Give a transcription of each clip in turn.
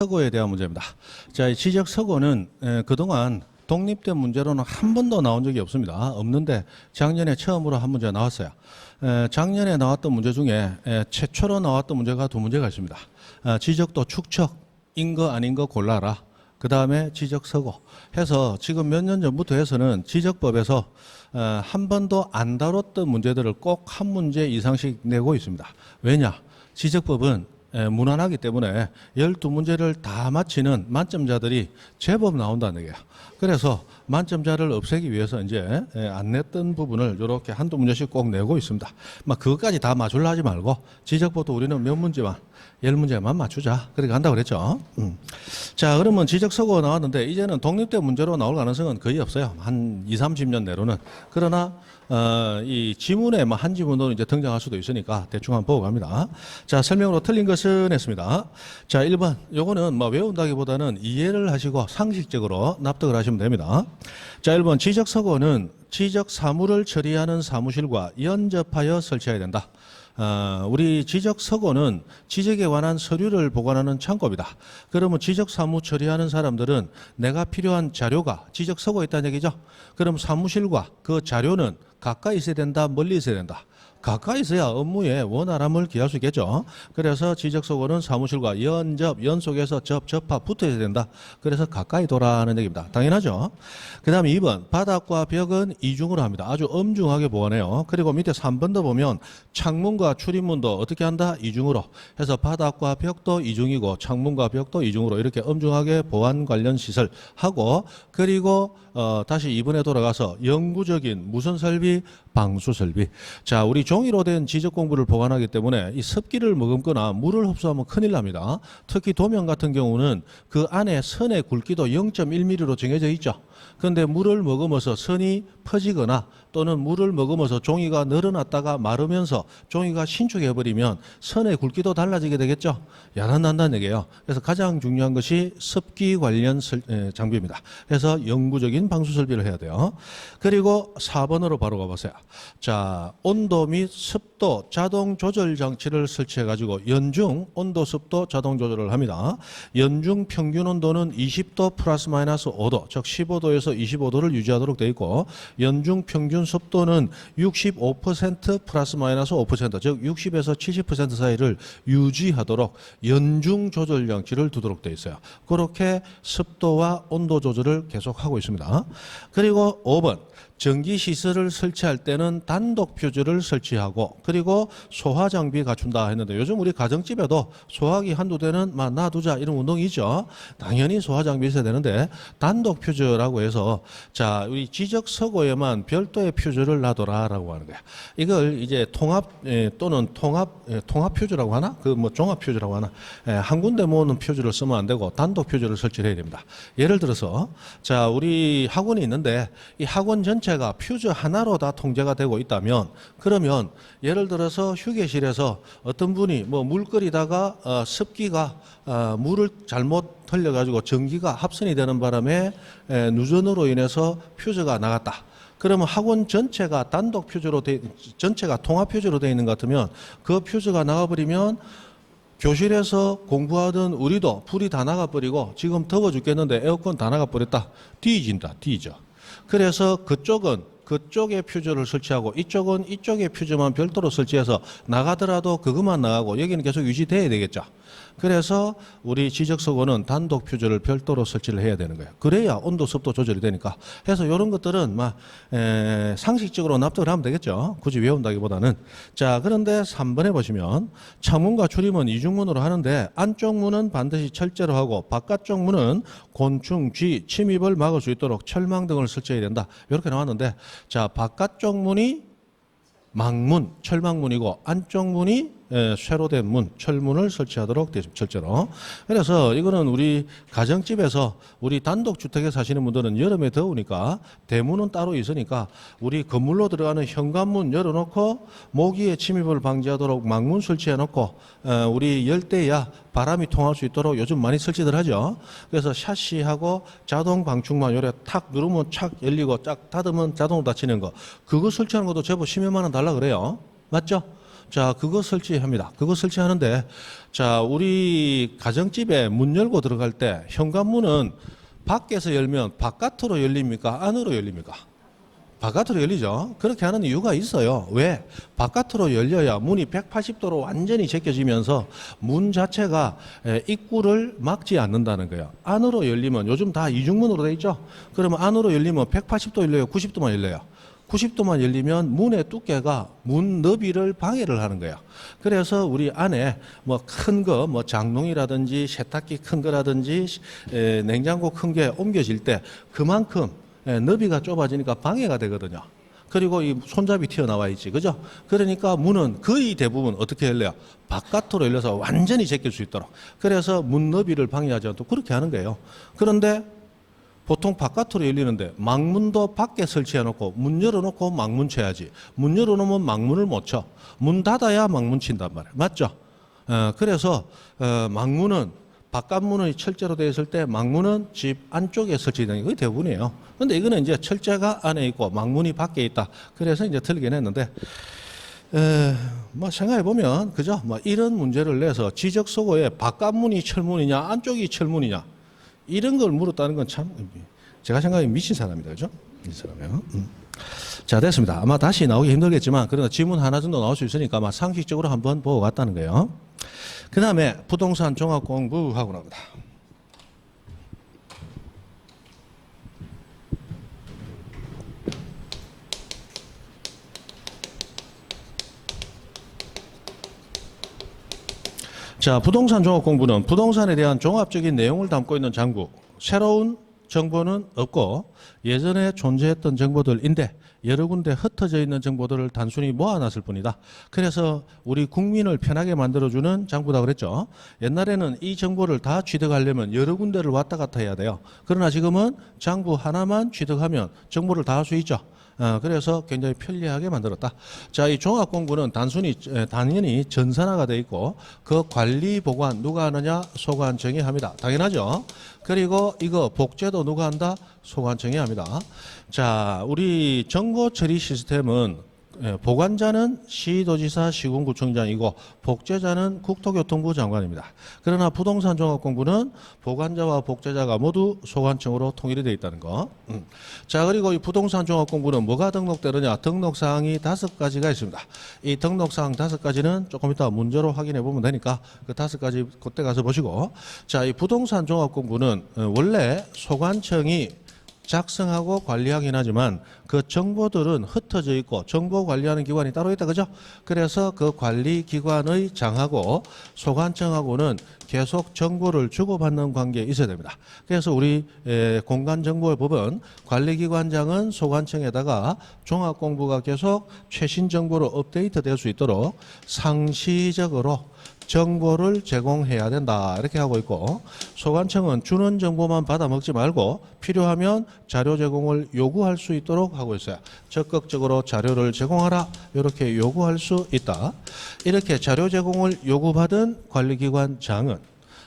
서고에 대한 문제입니다. 자, 이 지적 서고는 그동안 독립된 문제로는 한 번도 나온 적이 없습니다. 없는데 작년에 처음으로 한 문제 나왔어요. 작년에 나왔던 문제 중에 최초로 나왔던 문제가 두 문제가 있습니다. 지적도 축척인 거 아닌 거 골라라. 그 다음에 지적 서고 해서 지금 몇 년 전부터 해서는 지적법에서 한 번도 안 다뤘던 문제들을 꼭 한 문제 이상씩 내고 있습니다. 왜냐? 지적법은 무난하기 때문에 12문제를 다 맞히는 만점자들이 제법 나온다는 얘기예요. 그래서 만점자를 없애기 위해서 이제 안 냈던 부분을 이렇게 한두 문제씩 꼭 내고 있습니다. 막 그것까지 다 맞추려 하지 말고 지적법도 우리는 몇 문제만 10문제만 맞추자. 그렇게 한다고 그랬죠. 자, 그러면 지적서고 나왔는데 이제는 독립된 문제로 나올 가능성은 거의 없어요. 한 20, 30년 내로는. 그러나 이 지문에 한 지문으로 이제 등장할 수도 있으니까 대충 한번 보고 갑니다. 자, 설명으로 틀린 것은 했습니다. 자, 1번. 요거는 외운다기보다는 이해를 하시고 상식적으로 납득을 하시면 됩니다. 자, 1번. 지적서고는 지적 사무를 처리하는 사무실과 연접하여 설치해야 된다. 우리 지적서고는 지적에 관한 서류를 보관하는 창고입니다. 그러면 지적사무 처리하는 사람들은 내가 필요한 자료가 지적서고에 있다는 얘기죠. 그럼 사무실과 그 자료는 가까이 있어야 된다, 멀리 있어야 된다. 가까이 있어야 업무에 원활함을 기할 수 있겠죠. 그래서 지적서고는 사무실과 연 속에서 접합 붙어야 된다. 그래서 가까이 둬라는 얘기입니다. 당연하죠. 그 다음에 2번 바닥과 벽은 이중으로 합니다. 아주 엄중하게 보관해요. 그리고 밑에 3번도 보면 창문과 출입문도 어떻게 한다? 이중으로 해서 바닥과 벽도 이중이고 창문과 벽도 이중으로 이렇게 엄중하게 보안 관련 시설 하고 그리고 다시 2번에 돌아가서 영구적인 무선 설비, 방수 설비. 자, 우리 종이로 된 지적 공부를 보관하기 때문에 이 습기를 머금거나 물을 흡수하면 큰일 납니다. 특히 도면 같은 경우는 그 안에 선의 굵기도 0.1mm로 정해져 있죠. 그런데 물을 머금어서 선이 퍼지거나 또는 물을 머금어서 종이가 늘어났다가 마르면서 종이가 신축해버리면 선의 굵기도 달라지게 되겠죠. 야단난다는 얘기예요. 그래서 가장 중요한 것이 습기 관련 장비입니다. 그래서 영구적인 방수 설비를 해야 돼요. 그리고 4번으로 바로 가보세요. 자, 온도 및 습도 자동 조절 장치를 설치해가지고 연중 온도 습도 자동 조절을 합니다. 연중 평균 온도는 20도 플러스 마이너스 5도, 즉 15도에서 25도를 유지하도록 되어 있고 연중 평균 습도는 65% 플러스 마이너스 5%, 즉 60에서 70% 사이를 유지하도록 연중 조절 장치를 두도록 되어 있어요. 그렇게 습도와 온도 조절을 계속하고 있습니다. 그리고 5번. 전기 시설을 설치할 때는 단독 퓨즈를 설치하고 그리고 소화 장비 갖춘다 했는데 요즘 우리 가정집에도 소화기 한두 대는 놔두자 이런 운동이죠. 당연히 소화 장비 있어야 되는데 단독 퓨즈라고 해서 자, 우리 지적 서고에만 별도의 퓨즈를 놔둬라라고 하는 거야. 이걸 이제 통합 또는 통합 퓨즈라고 하나? 그 종합 퓨즈라고 하나? 한 군데 모으는 퓨즈를 쓰면 안 되고 단독 퓨즈를 설치를 해야 됩니다. 예를 들어서 자, 우리 학원이 있는데 이 학원 전체가 퓨즈 하나로 다 통제가 되고 있다면 그러면 예를 들어서 휴게실에서 어떤 분이 물 끓이다가 습기가 물을 잘못 흘려가지고 전기가 합선이 되는 바람에 누전으로 인해서 퓨즈가 나갔다. 그러면 학원 전체가 단독 퓨즈로 전체가 통합 퓨즈로 되어 있는 것 같으면 그 퓨즈가 나가버리면 교실에서 공부하던 우리도 불이 다 나가버리고 지금 더워 죽겠는데 에어컨 다 나가버렸다. 뒤진다. 뒤져. 그래서 그쪽에 퓨즈를 설치하고 이쪽은 이쪽에 퓨즈만 별도로 설치해서 나가더라도 그것만 나가고 여기는 계속 유지돼야 되겠죠. 그래서 우리 지적서고는 단독 퓨즈를 별도로 설치를 해야 되는 거예요. 그래야 온도 습도 조절이 되니까. 그래서 이런 것들은 상식적으로 납득을 하면 되겠죠. 굳이 외운다기보다는. 자, 그런데 3번에 보시면 창문과 출입문 이중문으로 하는데 안쪽 문은 반드시 철제로 하고 바깥쪽 문은 곤충, 쥐, 침입을 막을 수 있도록 철망 등을 설치해야 된다. 이렇게 나왔는데 자, 바깥쪽 문이 망문, 철망문이고 안쪽 문이 쇠로 된 문, 철문을 설치하도록 되어 있습니다. 철제로. 그래서 이거는 우리 가정집에서 우리 단독주택에 사시는 분들은 여름에 더우니까 대문은 따로 있으니까 우리 건물로 들어가는 현관문 열어놓고 모기의 침입을 방지하도록 망문 설치해놓고 우리 열대야 바람이 통할 수 있도록 요즘 많이 설치들 하죠. 그래서 샤시하고 자동 방충망 요래 탁 누르면 착 열리고 쫙 닫으면 자동으로 닫히는 거 그거 설치하는 것도 제법 10여만 원 달라 그래요. 맞죠? 자, 그거 설치합니다. 그거 설치하는데, 자, 우리 가정집에 문 열고 들어갈 때 현관문은 밖에서 열면 바깥으로 열립니까? 안으로 열립니까? 바깥으로 열리죠. 그렇게 하는 이유가 있어요. 왜? 바깥으로 열려야 문이 180도로 완전히 제껴지면서 문 자체가 입구를 막지 않는다는 거예요. 안으로 열리면 요즘 다 이중문으로 돼 있죠. 그러면 안으로 열리면 180도 열려요? 90도만 열려요? 90도만 열리면 문의 두께가 문 너비를 방해를 하는 거예요. 그래서 우리 안에 뭐 큰 거, 뭐 장롱이라든지 세탁기 큰 거라든지 냉장고 큰 게 옮겨질 때 그만큼 너비가 좁아지니까 방해가 되거든요. 그리고 이 손잡이 튀어나와 있지, 그죠? 그러니까 문은 거의 대부분 어떻게 열려요? 바깥으로 열려서 완전히 제낄 수 있도록. 그래서 문 너비를 방해하지 않도록 그렇게 하는 거예요. 그런데 보통 바깥으로 열리는데 망문도 밖에 설치해놓고 문 열어놓고 망문 쳐야지. 문 열어놓으면 망문을 못 쳐. 문 닫아야 망문 친단 말이에요. 맞죠? 그래서 망문은 바깥문이 철제로 되어 있을 때 망문은 집 안쪽에 설치되는 게 거의 대부분이에요. 그런데 이거는 이제 철제가 안에 있고 망문이 밖에 있다. 그래서 이제 틀리긴 했는데, 뭐 생각해 보면 그죠? 뭐 이런 문제를 내서 지적소고에 바깥문이 철문이냐 안쪽이 철문이냐 이런 걸 물었다는 건 참 제가 생각에 미친 사람이다, 그죠? 미친 사람이에요. 자, 됐습니다. 아마 다시 나오기 힘들겠지만 그러나 지문 하나 정도 나올 수 있으니까 아마 상식적으로 한번 보고 갔다는 거예요. 그 다음에 부동산 종합 공부하고 나옵니다. 자, 부동산 종합 공부는 부동산에 대한 종합적인 내용을 담고 있는 장부. 새로운 정보는 없고 예전에 존재했던 정보들인데 여러 군데 흩어져 있는 정보들을 단순히 모아놨을 뿐이다. 그래서 우리 국민을 편하게 만들어주는 장부다 그랬죠. 옛날에는 이 정보를 다 취득하려면 여러 군데를 왔다 갔다 해야 돼요. 그러나 지금은 장부 하나만 취득하면 정보를 다 할 수 있죠. 그래서 굉장히 편리하게 만들었다. 자, 이 종합 공부는 당연히 전산화가 되어 있고 그 관리 보관 누가 하느냐? 소관청이 합니다. 당연하죠. 그리고 이거 복제도 누가 한다? 소관청이 합니다. 자, 우리 정보 처리 시스템은 보관자는 시도지사 시군구청장이고 복제자는 국토교통부 장관입니다. 그러나 부동산 종합공부는 보관자와 복제자가 모두 소관청으로 통일이 되어 있다는 거. 자, 그리고 이 부동산 종합공부는 뭐가 등록되느냐? 등록사항이 5가지가 있습니다. 이 등록사항 5가지는 조금 이따 문제로 확인해 보면 되니까 그 5가지 그때 가서 보시고. 자, 이 부동산 종합공부는 원래 소관청이 작성하고 관리하긴 하지만 그 정보들은 흩어져 있고 정보 관리하는 기관이 따로 있다, 그죠? 그래서 그 관리 기관의 장하고 소관청하고는 계속 정보를 주고받는 관계에 있어야 됩니다. 그래서 우리 공간정보법은 관리기관장은 소관청에다가 종합공부가 계속 최신 정보로 업데이트 될 수 있도록 상시적으로 정보를 제공해야 된다 이렇게 하고 있고, 소관청은 주는 정보만 받아 먹지 말고 필요하면 자료 제공을 요구할 수 있도록 하고 있어요. 적극적으로 자료를 제공하라 이렇게 요구할 수 있다. 이렇게 자료 제공을 요구받은 관리기관장은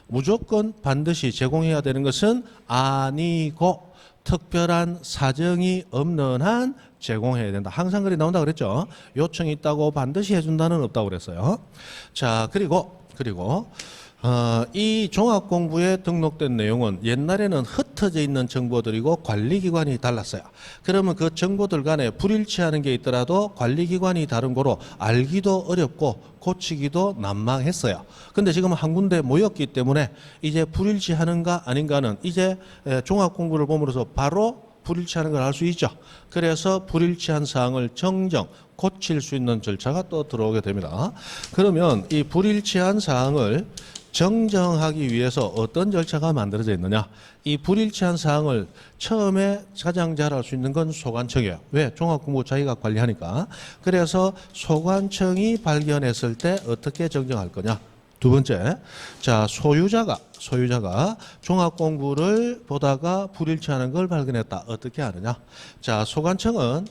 무조건 반드시 제공해야 되는 것은 아니고 특별한 사정이 없는 한 제공해야 된다. 항상 그리 나온다 그랬죠. 요청이 있다고 반드시 해준다는 없다고 그랬어요. 자, 그리고 이 종합공부에 등록된 내용은 옛날에는 흩어져 있는 정보들이고 관리기관이 달랐어요. 그러면 그 정보들 간에 불일치하는 게 있더라도 관리기관이 다른 거로 알기도 어렵고 고치기도 난망했어요. 근데 지금 한 군데 모였기 때문에 이제 불일치하는가 아닌가는 이제 종합공부를 보므로서 바로 불일치하는 걸 알 수 있죠. 그래서 불일치한 사항을 정정, 고칠 수 있는 절차가 또 들어오게 됩니다. 그러면 이 불일치한 사항을 정정하기 위해서 어떤 절차가 만들어져 있느냐? 이 불일치한 사항을 처음에 가장 잘 알 수 있는 건 소관청이에요. 왜? 종합공부 자기가 관리하니까. 그래서 소관청이 발견했을 때 어떻게 정정할 거냐? 두 번째, 자, 소유자가 종합공부를 보다가 불일치하는 걸 발견했다. 어떻게 하느냐? 자, 소관청은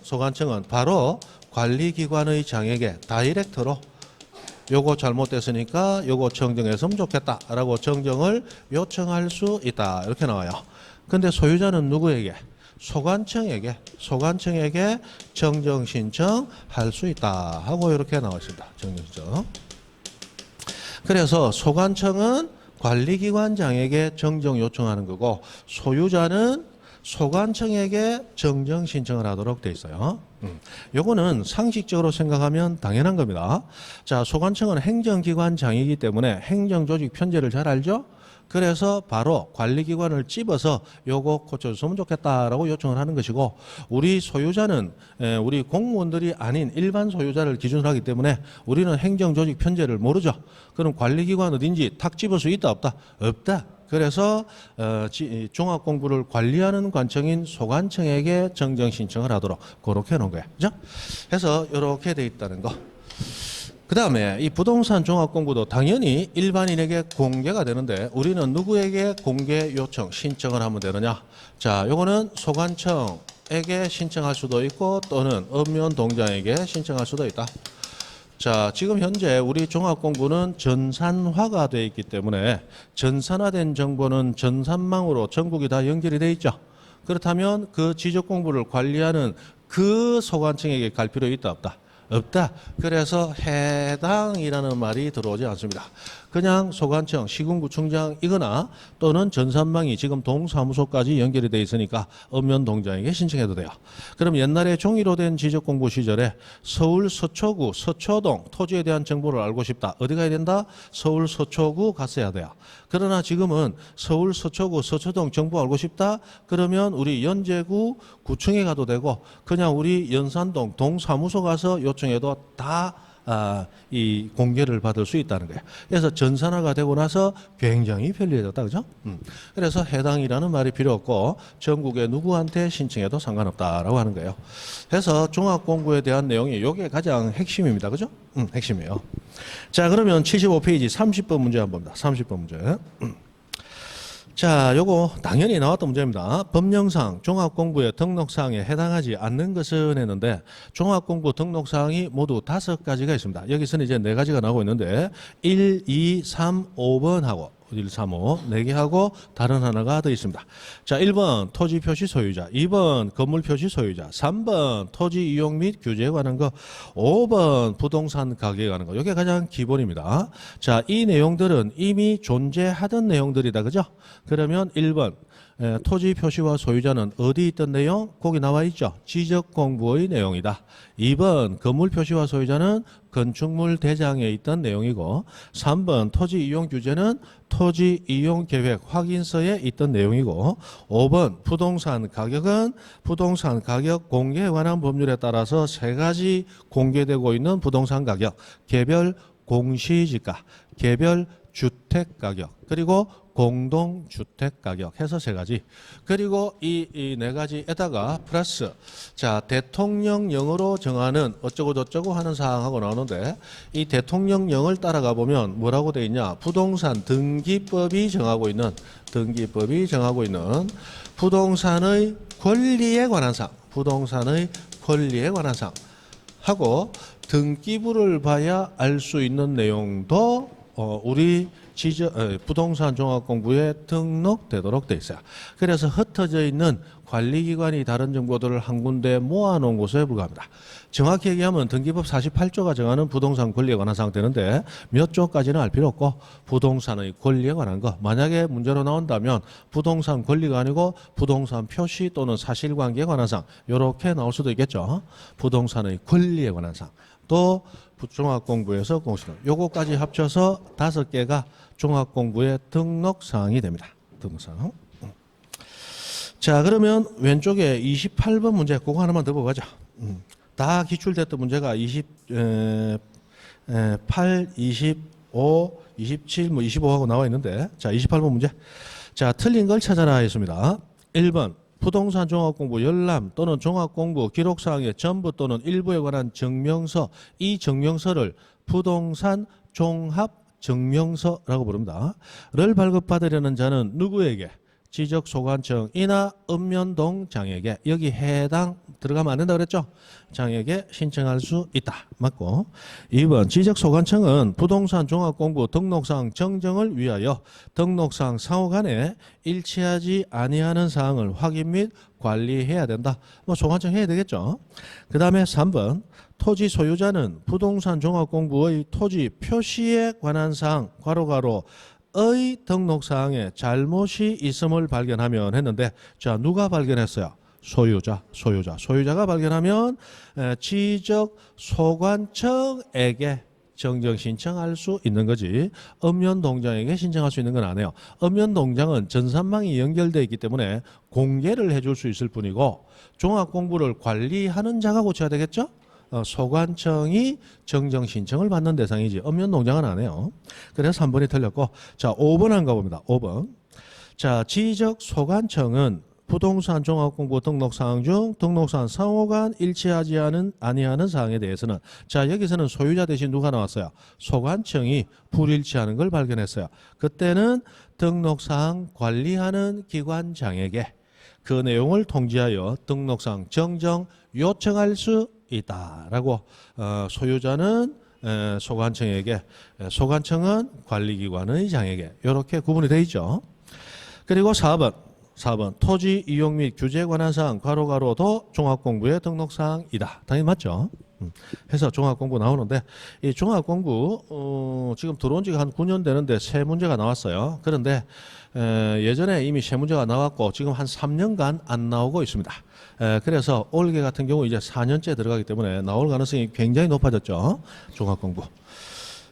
바로 관리기관의 장에게 다이렉트로 요거 잘못됐으니까 요거 정정했으면 좋겠다라고 정정을 요청할 수 있다. 이렇게 나와요. 근데 소유자는 누구에게? 소관청에게 정정 신청할 수 있다 하고 이렇게 나와 있습니다. 정정 신청. 그래서 소관청은 관리기관장에게 정정 요청하는 거고 소유자는 소관청에게 정정 신청을 하도록 돼 있어요. 요거는 상식적으로 생각하면 당연한 겁니다. 자, 소관청은 행정기관장이기 때문에 행정조직 편제를 잘 알죠? 그래서 바로 관리기관을 찝어서 요거 고쳐줬으면 좋겠다라고 요청을 하는 것이고, 우리 소유자는 우리 공무원들이 아닌 일반 소유자를 기준으로 하기 때문에 우리는 행정조직 편제를 모르죠. 그럼 관리기관 어딘지 탁 집을 수 있다 없다? 없다. 그래서 종합공부를 관리하는 관청인 소관청에게 정정 신청을 하도록 그렇게 해놓은 거예요. 그죠? 그래서 이렇게 돼 있다는 거. 그 다음에 이 부동산 종합공부도 당연히 일반인에게 공개가 되는데 우리는 누구에게 공개 요청 신청을 하면 되느냐? 자, 요거는 소관청에게 신청할 수도 있고 또는 읍면동장에게 신청할 수도 있다. 자, 지금 현재 우리 종합공부는 전산화가 되어 있기 때문에 전산화된 정보는 전산망으로 전국이 다 연결이 되어 있죠. 그렇다면 그 지적공부를 관리하는 그 소관청에게 갈 필요 있다 없다? 없다. 그래서 해당이라는 말이 들어오지 않습니다. 그냥 소관청, 시군구청장이거나 또는 전산망이 지금 동사무소까지 연결이 돼 있으니까 읍면동장에게 신청해도 돼요. 그럼 옛날에 종이로 된 지적공부 시절에 서울 서초구, 서초동 토지에 대한 정보를 알고 싶다. 어디 가야 된다? 서울 서초구 갔어야 돼요. 그러나 지금은 서울 서초구, 서초동 정보 알고 싶다? 그러면 우리 연제구 구청에 가도 되고 그냥 우리 연산동 동사무소 가서 요청해도 다 이 공개를 받을 수 있다는 거예요. 그래서 전산화가 되고 나서 굉장히 편리해졌다, 그죠? 그래서 해당이라는 말이 필요 없고 전국의 누구한테 신청해도 상관없다라고 하는 거예요. 그래서 종합공부에 대한 내용이 이게 가장 핵심입니다, 그죠? 핵심이에요. 자, 그러면 75페이지 30번 문제 한번 봅니다. 30번 문제. 자, 요거 당연히 나왔던 문제입니다. 법령상 종합공부의 등록사항에 해당하지 않는 것은 했는데 종합공부 등록사항이 모두 5가지가 있습니다. 여기서는 이제 4가지가 나오고 있는데 1, 2, 3, 5번하고 1, 3, 5, 4개 하고 다른 하나가 더 있습니다. 자, 1번 토지 표시 소유자, 2번 건물 표시 소유자, 3번 토지 이용 및 규제에 관한 거, 5번 부동산 가격에 관한 거. 이게 가장 기본입니다. 자, 이 내용들은 이미 존재하던 내용들이다. 그죠? 그러면 1번 토지 표시와 소유자는 어디 있던 내용? 거기 나와 있죠. 지적공부의 내용이다. 2번 건물 표시와 소유자는 건축물 대장에 있던 내용이고 3번 토지 이용 규제는 토지 이용 계획 확인서에 있던 내용이고 5번 부동산 가격은 부동산 가격 공개에 관한 법률에 따라서 3가지 공개되고 있는 부동산 가격, 개별 공시지가, 개별 주택 가격, 그리고 공동주택 가격 해서 3가지. 그리고 이 4가지에다가 플러스 자, 대통령령으로 정하는 어쩌고저쩌고 하는 사항하고 나오는데 이 대통령령을 따라가 보면 뭐라고 되어 있냐? 부동산 등기법이 정하고 있는 부동산의 권리에 관한 사항, 부동산의 권리에 관한 사항 하고 등기부를 봐야 알 수 있는 내용도 우리 부동산 종합공부에 등록되도록 돼 있어요. 그래서 흩어져 있는 관리기관이 다른 정보들을 한 군데 모아놓은 곳에 불과합니다. 정확히 얘기하면 등기법 48조가 정하는 부동산 권리에 관한 사항 되는데 몇 조까지는 알 필요 없고 부동산의 권리에 관한 거, 만약에 문제로 나온다면 부동산 권리가 아니고 부동산 표시 또는 사실관계에 관한 사항 이렇게 나올 수도 있겠죠. 부동산의 권리에 관한 사항, 또 종합공부에서 공시는 요거까지 합쳐서 5개가 종합공부의 등록사항이 됩니다. 등록사항. 자, 그러면 왼쪽에 28번 문제 그거 하나만 더 보고 가자. 다 기출됐던 문제가 28, 25, 27, 25하고 나와 있는데 자, 28번 문제. 자, 틀린 걸 찾아라 했습니다. 1번 부동산 종합공부 열람 또는 종합공부 기록사항의 전부 또는 일부에 관한 증명서, 이 증명서를 부동산 종합증명서라고 부릅니다. 를 발급받으려는 자는 누구에게? 지적소관청이나 읍면동장에게, 여기 해당 들어가면 안 된다고 그랬죠? 장에게 신청할 수 있다. 맞고. 2번 지적소관청은 부동산 종합공부 등록사항 정정을 위하여 등록사항 상호 간에 일치하지 아니하는 사항을 확인 및 관리해야 된다. 뭐 소관청 해야 되겠죠. 그 다음에 3번 토지 소유자는 부동산 종합공부의 토지 표시에 관한 사항 의 등록사항에 잘못이 있음을 발견하면 했는데 자 누가 발견했어요? 소유자가 발견하면 지적 소관청에게 정정 신청할 수 있는 거지 읍면동장에게 신청할 수 있는 건 아니에요. 읍면동장은 전산망이 연결되어 있기 때문에 공개를 해줄 수 있을 뿐이고 종합공부를 관리하는 자가 고쳐야 되겠죠? 소관청이 정정 신청을 받는 대상이지 읍면동장은 안 해요. 그래서 3번이 틀렸고 자 5번 한가 봅니다. 5번 자 지적 소관청은 부동산 종합공부 등록사항 중 등록사항 상호간 일치하지 아니하는 사항에 대해서는 자 여기서는 소유자 대신 누가 나왔어요? 소관청이 불일치하는 걸 발견했어요. 그때는 등록사항 관리하는 기관장에게 그 내용을 통지하여 등록사항 정정 요청할 수 있다라고 소유자는 소관청에게 소관청은 관리기관의 장에게 이렇게 구분이 되어 있죠. 그리고 4번 토지 이용 및 규제에 관한 사항 도 종합공부의 등록사항이다. 당연히 맞죠. 해서 종합공부 나오는데 이 종합공부 지금 들어온 지가 한 9년 되는데 세 문제가 나왔어요. 그런데 예전에 이미 세 문제가 나왔고 지금 한 3년간 안 나오고 있습니다. 그래서 올해 같은 경우 이제 4년째 들어가기 때문에 나올 가능성이 굉장히 높아졌죠. 종합공부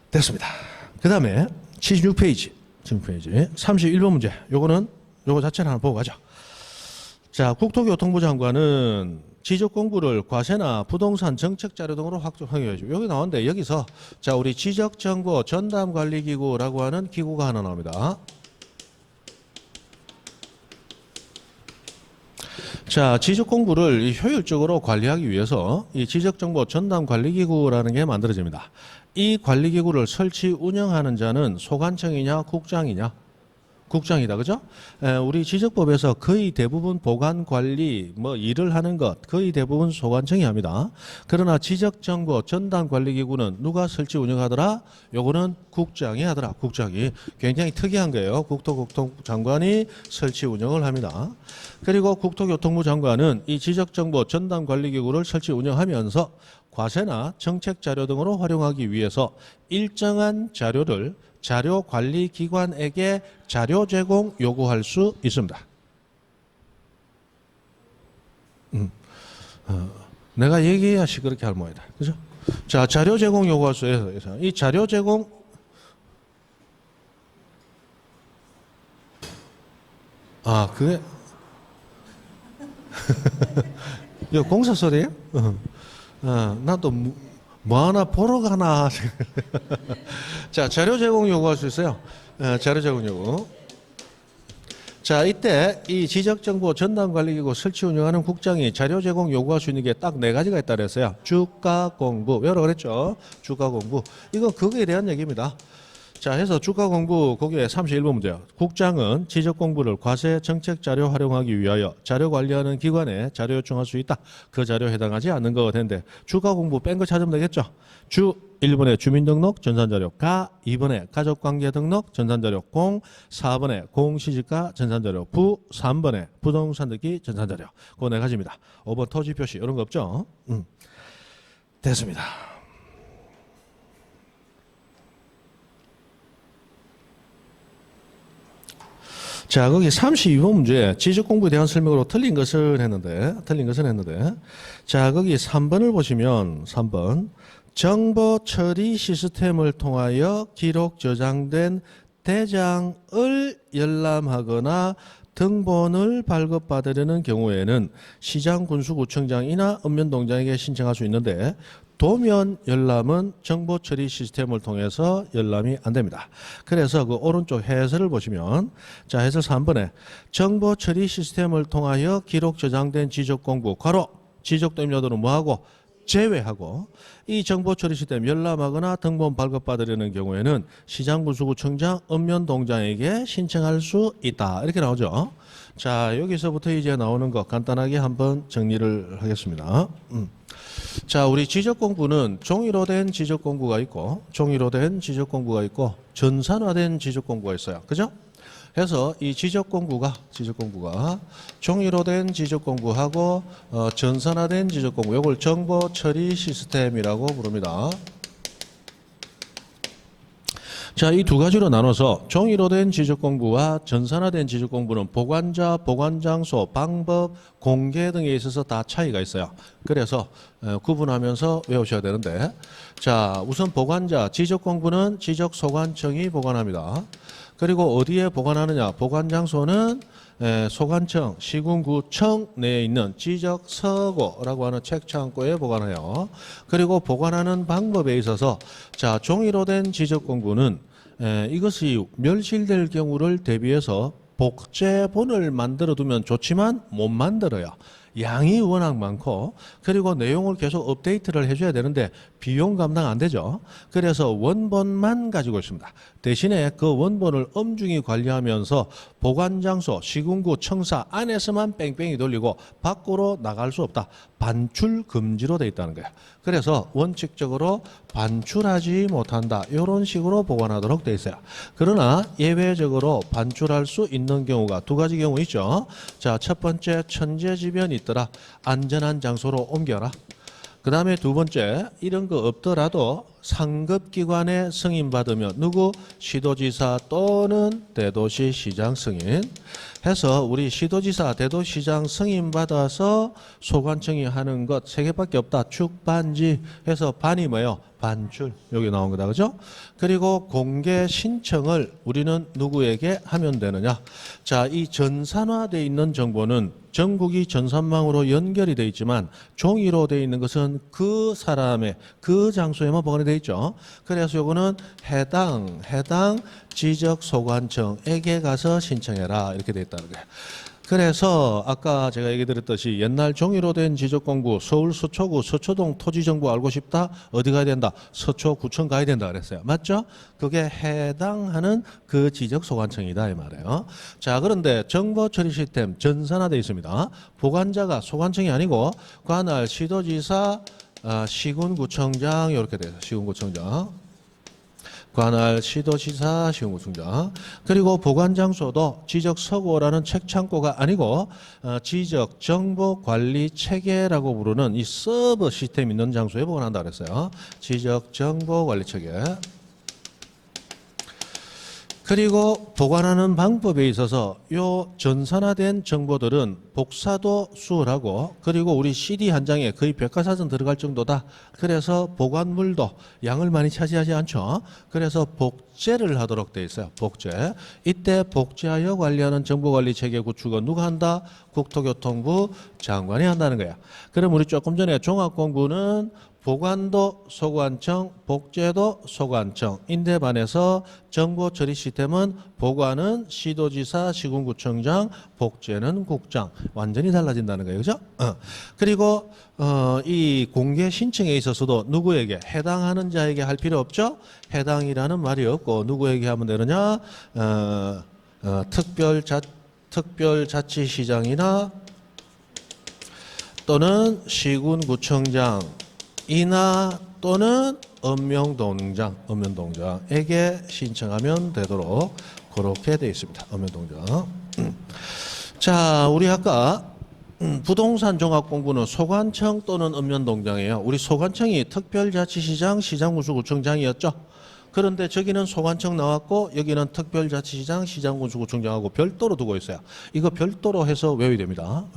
됐습니다. 그 다음에 76페이지 31번 문제 요거 자체를 하나 보고 가죠. 자, 국토교통부 장관은 지적공부를 과세나 부동산 정책 자료 등으로 확정하죠. 여기 나오는데 여기서 자 우리 지적정보 전담관리기구라고 하는 기구가 하나 나옵니다. 자, 지적공부를 효율적으로 관리하기 위해서 이 지적정보 전담관리기구라는 게 만들어집니다. 이 관리기구를 설치 운영하는 자는 소관청이냐 국장이냐? 국장이다, 그죠? 우리 지적법에서 거의 대부분 보관 관리 뭐 일을 하는 것 거의 대부분 소관청이 합니다. 그러나 지적정보 전담관리기구는 누가 설치 운영하더라? 요거는 국장이 하더라. 국장이 굉장히 특이한 거예요. 국토교통부 장관이 설치 운영을 합니다. 그리고 국토교통부 장관은 이 지적정보 전담관리기구를 설치 운영하면서 과세나 정책 자료 등으로 활용하기 위해서 일정한 자료를 자료관리기관에게 자료 제공 요구할 수 있습니다. 내가 얘기해야지 그렇게 할 모양이다. 그죠? 자, 자료 제공 요구할 수 있어요. 이 자료 제공 그게 이거 공사 소리예요? 나도 뭐 하나 보러 가나. 자, 자료 제공 요구할 수 있어요. 자료 제공 요구. 자, 이때 이 지적정보 전담관리기구 설치 운영하는 국장이 자료 제공 요구할 수 있는 게 딱 네 가지가 있다 그랬어요. 주가 공부. 여러 그랬죠. 주가 공부. 이건 그거에 대한 얘기입니다. 자, 해서 주가 공부 거기에 31번 문제요. 국장은 지적 공부를 과세 정책 자료 활용하기 위하여 자료 관리하는 기관에 자료 요청할 수 있다. 그 자료에 해당하지 않는 거가 되는데 주가 공부 뺀 거 찾으면 되겠죠. 1번에 주민등록 전산자료, 2번에 가족관계 등록 전산자료, 4번에 공시지가 전산자료, 3번에 부동산 등기 전산자료. 그거 네 가지입니다. 5번 토지 표시 이런 거 없죠. 됐습니다. 자, 거기 32번 문제 지적 공부에 대한 설명으로 틀린 것은 했는데 자, 거기 3번을 보시면 3번 정보 처리 시스템을 통하여 기록 저장된 대장을 열람하거나 등본을 발급받으려는 경우에는 시장군수구청장이나 읍면동장에게 신청할 수 있는데 도면 열람은 정보 처리 시스템을 통해서 열람이 안 됩니다. 그래서 그 오른쪽 해설을 보시면 자, 해설 3번에 정보 처리 시스템을 통하여 기록 저장된 지적 공부 지적된 임야도는 뭐하고 제외하고 이 정보 처리 시스템 열람하거나 등본 발급받으려는 경우에는 시장군수구청장 읍면동장에게 신청할 수 있다. 이렇게 나오죠. 자, 여기서부터 이제 나오는 거 간단하게 한번 정리를 하겠습니다. 자, 우리 지적공부는 종이로 된 지적공부가 있고 전산화된 지적공부가 있어요. 그죠? 해서 이 지적공구가 종이로 된 지적공구하고 전산화된 지적공구, 이걸 정보 처리 시스템이라고 부릅니다. 자, 이 두 가지로 나눠서 종이로 된 지적공부와 전산화된 지적공부는 보관자, 보관장소, 방법, 공개 등에 있어서 다 차이가 있어요. 그래서 구분하면서 외우셔야 되는데, 자, 우선 보관자, 지적공부는 지적소관청이 보관합니다. 그리고 어디에 보관하느냐? 보관장소는 소관청, 시군구청 내에 있는 지적서고라고 하는 책창고에 보관해요. 그리고 보관하는 방법에 있어서 자, 종이로 된 지적공부는 이것이 멸실될 경우를 대비해서 복제본을 만들어 두면 좋지만 못 만들어요. 양이 워낙 많고 그리고 내용을 계속 업데이트를 해줘야 되는데 비용 감당 안 되죠. 그래서 원본만 가지고 있습니다. 대신에 그 원본을 엄중히 관리하면서 보관장소, 시군구, 청사 안에서만 뺑뺑이 돌리고 밖으로 나갈 수 없다. 반출 금지로 돼 있다는 거예요. 그래서 원칙적으로 반출하지 못한다. 이런 식으로 보관하도록 돼 있어요. 그러나 예외적으로 반출할 수 있는 경우가 두 가지 경우 있죠. 자, 첫 번째 천재지변이 있더라. 안전한 장소로 옮겨라. 그 다음에 두 번째, 이런 거 없더라도 상급기관의 승인받으면 누구? 시도지사 또는 대도시시장 승인 해서 우리 시도지사, 대도시장 승인받아서 소관청이 하는 것 세 개밖에 없다. 축반지 해서 반이 뭐예요? 반출. 여기 나온 거다. 그죠? 그리고 공개 신청을 우리는 누구에게 하면 되느냐? 자, 이 전산화되어 있는 정보는 전국이 전산망으로 연결이 되어 있지만 종이로 되어 있는 것은 그 사람의 그 장소에만 보관이 되어 있죠. 그래서 요거는 해당 지적소관청에게 가서 신청해라. 이렇게 되어 있다는 거예요. 그래서 아까 제가 얘기 드렸듯이 옛날 종이로 된 지적공부 서울 서초구 서초동 토지정보 알고 싶다? 어디 가야 된다? 서초구청 가야 된다 그랬어요. 맞죠? 그게 해당하는 그 지적소관청이다 이 말이에요. 자, 그런데 정보처리 시스템 전산화되어 있습니다. 보관자가 소관청이 아니고 관할 시도지사, 시군구청장 이렇게 돼요. 시군구청장. 관할 시도지사 시군구청장. 그리고 보관장소도 지적서고라는 책창고가 아니고 지적정보관리체계라고 부르는 이 서버 시스템 있는 장소에 보관한다 그랬어요. 지적정보관리체계. 그리고 보관하는 방법에 있어서 요 전산화된 정보들은 복사도 수월하고 그리고 우리 CD 한 장에 거의 백과사전 들어갈 정도다. 그래서 보관물도 양을 많이 차지하지 않죠. 그래서 복제를 하도록 돼 있어요. 복제. 이때 복제하여 관리하는 정보관리체계 구축은 누가 한다? 국토교통부 장관이 한다는 거야. 그럼 우리 조금 전에 종합공부는 보관도 소관청, 복제도 소관청인데 반해서 정보처리 시스템은 보관은 시도지사, 시군구청장, 복제는 국장. 완전히 달라진다는 거예요. 그죠? 그리고 이 공개 신청에 있어서도 누구에게 해당하는 자에게 할 필요 없죠? 해당이라는 말이 없고 누구에게 하면 되느냐? 특별자치시장이나 또는 시군구청장 이나 또는 읍면동장에게 신청하면 되도록 그렇게 되어 있습니다. 읍면동장. 자, 우리 아까 부동산 종합공부는 소관청 또는 읍면동장이에요. 우리 소관청이 특별자치시장, 시장군수구청장이었죠. 그런데 저기는 소관청 나왔고 여기는 특별자치시장, 시장군수구청장하고 별도로 두고 있어요. 이거 별도로 해서 외워야 됩니다.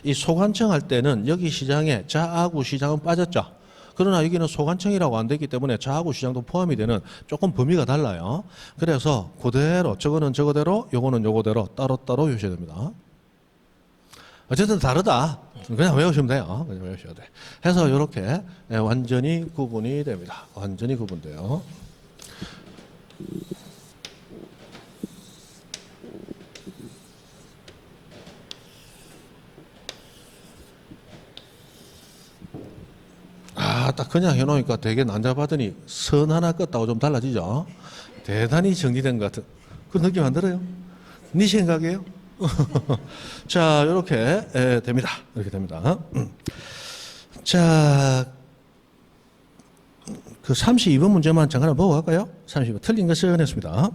이 소관청 할 때는 여기 시장에 자하구 시장은 빠졌죠. 그러나 여기는 소관청이라고 안 되기 때문에 자하구 시장도 포함이 되는 조금 범위가 달라요. 그래서 그대로 저거는 저거대로 요거는 요거대로 따로따로 외우셔야 됩니다. 어쨌든 다르다. 그냥 외우시면 돼요. 그냥 외우셔야 돼. 해서 이렇게 완전히 구분이 됩니다. 완전히 구분돼요. 딱 그냥 해놓으니까 되게 난잡하더니 선 하나 껐다고 좀 달라지죠. 대단히 정리된 것 같은 그 느낌 안 들어요? 네 생각이에요? 자, 이렇게 됩니다. 이렇게 됩니다. 자, 그 32번 문제만 잠깐 보고 갈까요? 32번 틀린 것은 했습니다.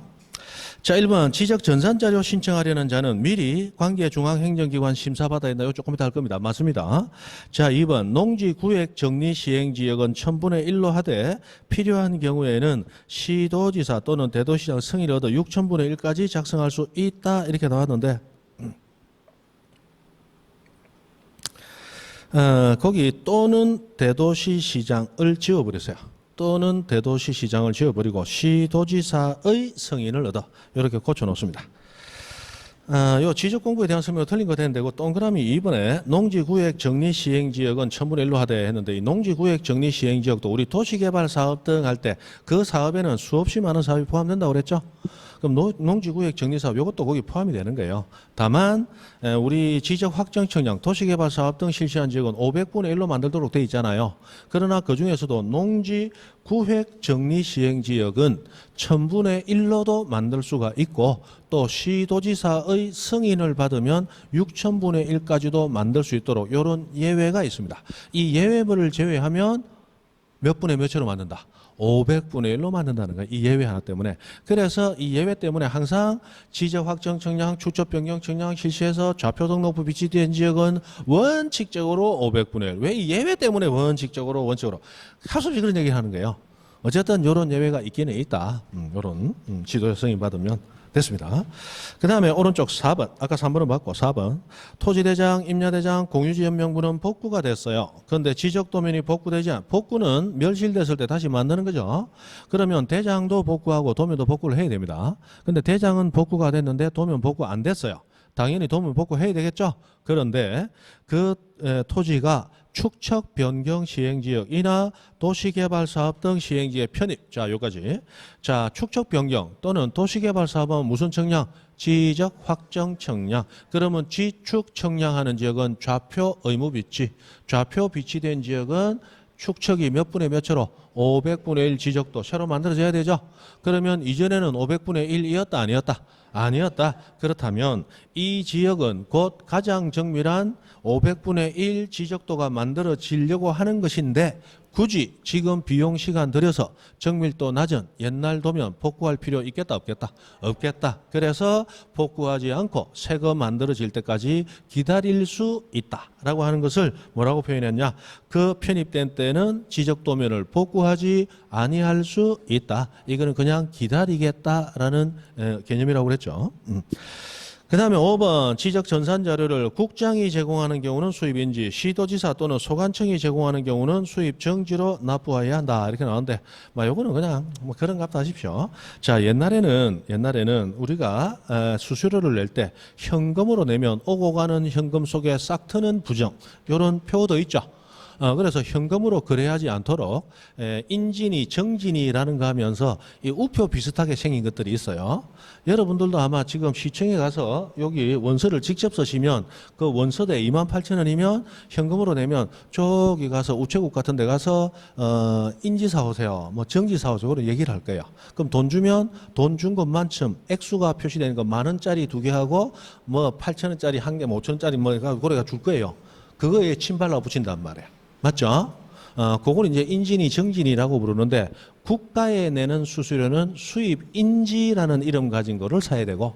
자, 1번 지적 전산자료 신청하려는 자는 미리 관계중앙행정기관 심사받아야 된다. 이거 조금 이따 할 겁니다. 맞습니다. 자, 2번 농지구획 정리시행지역은 1000분의 1로 하되 필요한 경우에는 시도지사 또는 대도시장 승인을 얻어 6000분의 1까지 작성할 수 있다. 이렇게 나왔는데 거기 또는 대도시시장을 지워버렸어요. 또는 대도시시장을 지워버리고 시도지사의 승인을 얻어 이렇게 고쳐놓습니다. 요 지적공부에 대한 설명이 틀린 거 되는데 그 동그라미 2번에 농지구획 정리시행지역은 1000분의 1로 하되 했는데 이 농지구획 정리시행지역도 우리 도시개발 사업 등 할 때 그 사업에는 수없이 많은 사업이 포함된다고 그랬죠. 그럼 농지구획 정리사업 이것도 거기 포함이 되는 거예요. 다만 우리 지적확정청량 도시개발 사업 등 실시한 지역은 500분의 1로 만들도록 돼 있잖아요. 그러나 그중에서도 농지구획 정리시행지역은 1000분의 1로도 만들 수가 있고 또 시도지사의 승인을 받으면 6000분의 1까지도 만들 수 있도록 이런 예외가 있습니다. 이 예외를 제외하면 몇 분의 몇으로 만든다? 500분의 1로 만든다는 거예요. 이 예외 하나 때문에. 그래서 이 예외 때문에 항상 지적확정청량, 축척변경청량 실시해서 좌표 등록부 비치된 지역은 원칙적으로 500분의 1. 왜 이 예외 때문에 원칙적으로 할 수 없이 그런 얘기를 하는 거예요. 어쨌든 이런 예외가 있기는 있다. 이런 지도 승인 받으면 됐습니다. 그 다음에 오른쪽 4번. 아까 3번은 맞고 4번. 토지대장, 임야대장, 공유지연 명부는 복구가 됐어요. 그런데 지적도면이 복구되지 않아. 복구는 멸실됐을 때 다시 만드는 거죠. 그러면 대장도 복구하고 도면도 복구를 해야 됩니다. 근데 대장은 복구가 됐는데 도면 복구 안 됐어요. 당연히 도면 복구해야 되겠죠. 그런데 그 토지가 축척 변경 시행지역이나 도시개발사업 등 시행지의 편입. 자, 여기까지. 자, 축척 변경 또는 도시개발사업은 무슨 청량? 지적 확정 청량. 그러면 지축 청량하는 지역은 좌표 의무 비치. 좌표 비치된 지역은 축척이 몇 분의 몇으로? 500분의 1 지적도 새로 만들어져야 되죠. 그러면 이전에는 500분의 1이었다 아니었다? 아니었다. 그렇다면 이 지역은 곧 가장 정밀한 500분의 1 지적도가 만들어지려고 하는 것인데 굳이 지금 비용 시간 들여서 정밀도 낮은 옛날 도면 복구할 필요 있겠다 없겠다? 없겠다. 그래서 복구하지 않고 새 거 만들어질 때까지 기다릴 수 있다라고 하는 것을 뭐라고 표현했냐? 그 편입된 때는 지적도면을 복구하지 아니할 수 있다. 이거는 그냥 기다리겠다라는 개념이라고 그랬죠. 그 다음에 5번 지적 전산 자료를 국장이 제공하는 경우는 수입인지 시도지사 또는 소관청이 제공하는 경우는 수입 정지로 납부해야 한다 이렇게 나오는데 요거는 그냥 그런 값도 하십시오. 자, 옛날에는 우리가 수수료를 낼 때 현금으로 내면 오고 가는 현금 속에 싹 트는 부정 이런 표도 있죠. 그래서 현금으로 거래하지 않도록 인진이 정진이라는 거 하면서 이 우표 비슷하게 생긴 것들이 있어요. 여러분들도 아마 지금 시청에 가서 여기 원서를 직접 쓰시면 그 원서대 28,000원이면 현금으로 내면 저기 가서 우체국 같은 데 가서 인지 사오세요. 뭐 정지 사오세요. 그런 얘기를 할 거예요. 그럼 돈 주면 돈 준 것만큼 액수가 표시되는 거 10,000원짜리 2개 하고 뭐 8,000원짜리 1개, 5,000원짜리 뭐 그래가 줄 거예요. 그거에 침발라 붙인단 말이에요. 맞죠? 그걸 이제 인진이 정진이라고 부르는데 국가에 내는 수수료는 수입인지라는 이름 가진 거를 사야 되고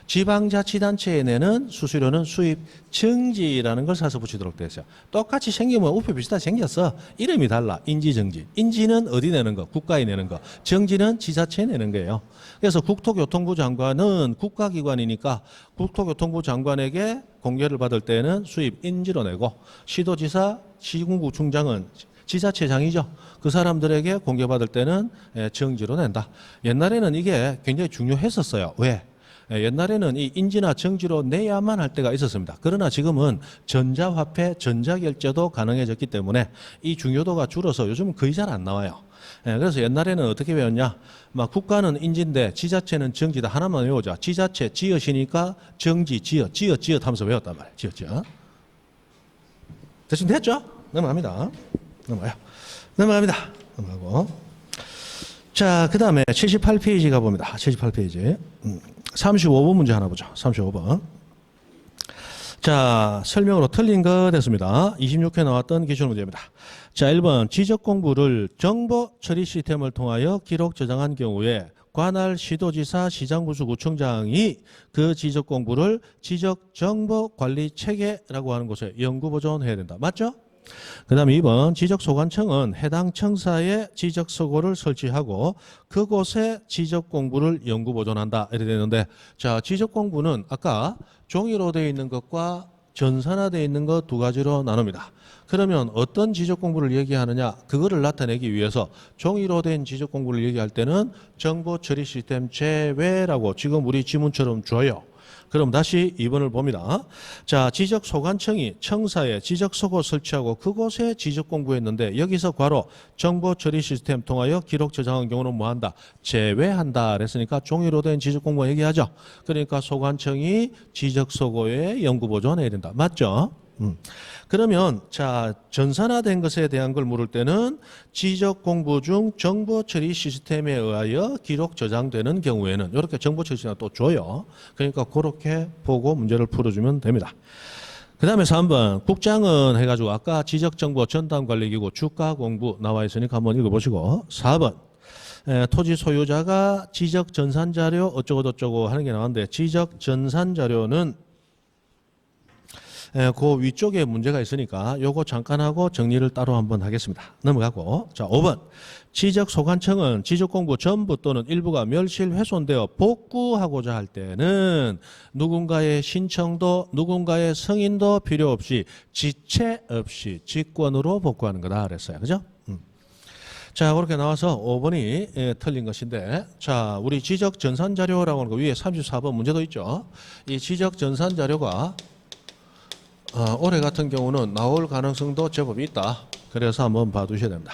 지방자치단체에 내는 수수료는 수입정지라는 걸 사서 붙이도록 되어 있어요. 똑같이 생기면 우표 비슷하게 생겼어. 이름이 달라. 인지정지. 인지는 어디 내는 거? 국가에 내는 거. 정지는 지자체에 내는 거예요. 그래서 국토교통부 장관은 국가기관이니까 국토교통부 장관에게 공개를 받을 때는 수입인지로 내고 시도지사, 시군구청장은 지자체장이죠. 그 사람들에게 공개받을 때는 정지로 낸다. 옛날에는 이게 굉장히 중요했었어요. 왜? 옛날에는 이 인지나 정지로 내야만 할 때가 있었습니다. 그러나 지금은 전자화폐, 전자결제도 가능해졌기 때문에 이 중요도가 줄어서 요즘은 거의 잘 안 나와요. 그래서 옛날에는 어떻게 배웠냐? 막 국가는 인지인데 지자체는 정지다. 하나만 외우자. 지자체 지읒이니까 정지, 지읒, 지읒 하면서 외웠단 말이에요. 지읒. 대충 됐죠? 넘어갑니다. 넘어갑니다. 넘어가고. 자, 그 다음에 78페이지 가봅니다. 78페이지. 35번 문제 하나 보죠. 35번. 자, 설명으로 틀린 거 됐습니다. 26회 나왔던 기출문제입니다. 자, 1번 지적 공부를 정보 처리 시스템을 통하여 기록 저장한 경우에 관할 시도지사 시장군수구청장이 그 지적 공부를 지적 정보 관리 체계라고 하는 곳에 연구 보존해야 된다. 맞죠? 그다음에 2번 지적소관청은 해당 청사에 지적서고를 설치하고 그곳에 지적공부를 연구보존한다 이렇게 되는데, 자, 지적공부는 아까 종이로 되어 있는 것과 전산화되어 있는 것 두 가지로 나눕니다. 그러면 어떤 지적공부를 얘기하느냐, 그거를 나타내기 위해서 종이로 된 지적공부를 얘기할 때는 정보처리 시스템 제외라고 지금 우리 지문처럼 줘요. 그럼 다시 2번을 봅니다. 자, 지적소관청이 청사에 지적서고 설치하고 그곳에 지적공부했는데 여기서 괄호 정보처리 시스템 통하여 기록 저장한 경우는 뭐한다? 제외한다 그랬으니까 종이로 된 지적공부 얘기하죠. 그러니까 소관청이 지적서고에 연구보존해야 된다. 맞죠? 그러면 자, 전산화된 것에 대한 걸 물을 때는 지적 공부 중 정보 처리 시스템에 의하여 기록 저장되는 경우에는 이렇게 정보 처리 시스템을 또 줘요. 그러니까 그렇게 보고 문제를 풀어주면 됩니다. 그 다음에 3번 국장은 해가지고 아까 지적정보 전담관리기구 주가 공부 나와 있으니까 한번 읽어보시고, 4번 토지 소유자가 지적 전산자료 어쩌고저쩌고 하는 게 나왔는데, 지적 전산자료는 그 위쪽에 문제가 있으니까 요거 잠깐 하고 정리를 따로 한번 하겠습니다. 넘어가고, 자, 5번 지적소관청은 지적공부 전부 또는 일부가 멸실 훼손되어 복구하고자 할 때는 누군가의 신청도 누군가의 승인도 필요 없이 지체 없이 직권으로 복구하는 거다 그랬어요. 그죠? 자, 그렇게 나와서 5번이 틀린 것인데, 자, 우리 지적 전산 자료라고 하는 거 위에 34번 문제도 있죠. 이 지적 전산 자료가 올해 같은 경우는 나올 가능성도 제법 있다. 그래서 한번 봐두셔야 됩니다.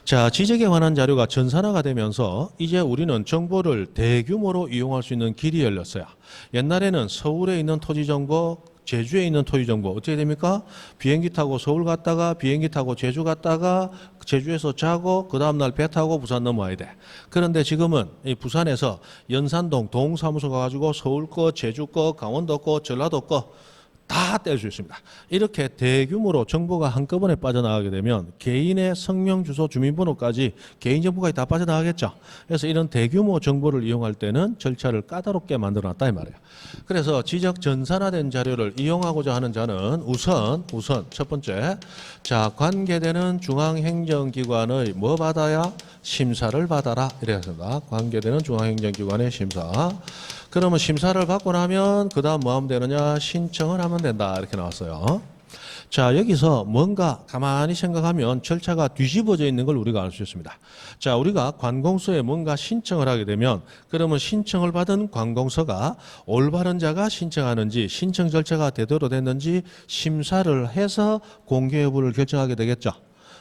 자, 지적에 관한 자료가 전산화가 되면서 이제 우리는 정보를 대규모로 이용할 수 있는 길이 열렸어요. 옛날에는 서울에 있는 토지 정보, 제주에 있는 토지 정보 어떻게 됩니까? 비행기 타고 서울 갔다가 비행기 타고 제주 갔다가 제주에서 자고 그 다음날 배 타고 부산 넘어와야 돼. 그런데 지금은 이 부산에서 연산동 동사무소 가가지고 서울 거, 제주 거, 강원도 거, 전라도 거 다 뗄 수 있습니다. 이렇게 대규모로 정보가 한꺼번에 빠져나가게 되면 개인의 성명, 주소, 주민번호까지 개인정보까지 다 빠져나가겠죠. 그래서 이런 대규모 정보를 이용할 때는 절차를 까다롭게 만들어놨다 이 말이에요. 그래서 지적 전산화된 자료를 이용하고자 하는 자는 우선 첫 번째, 자, 관계되는 중앙행정기관의 뭐 받아야? 심사를 받아라 이래야 합니다. 관계되는 중앙행정기관의 심사. 그러면 심사를 받고 나면 그 다음 뭐 하면 되느냐? 신청을 하면 된다 이렇게 나왔어요. 자, 여기서 뭔가 가만히 생각하면 절차가 뒤집어져 있는 걸 우리가 알 수 있습니다. 자, 우리가 관공서에 뭔가 신청을 하게 되면 그러면 신청을 받은 관공서가 올바른 자가 신청하는지 신청 절차가 제대로 됐는지 심사를 해서 공개 여부를 결정하게 되겠죠.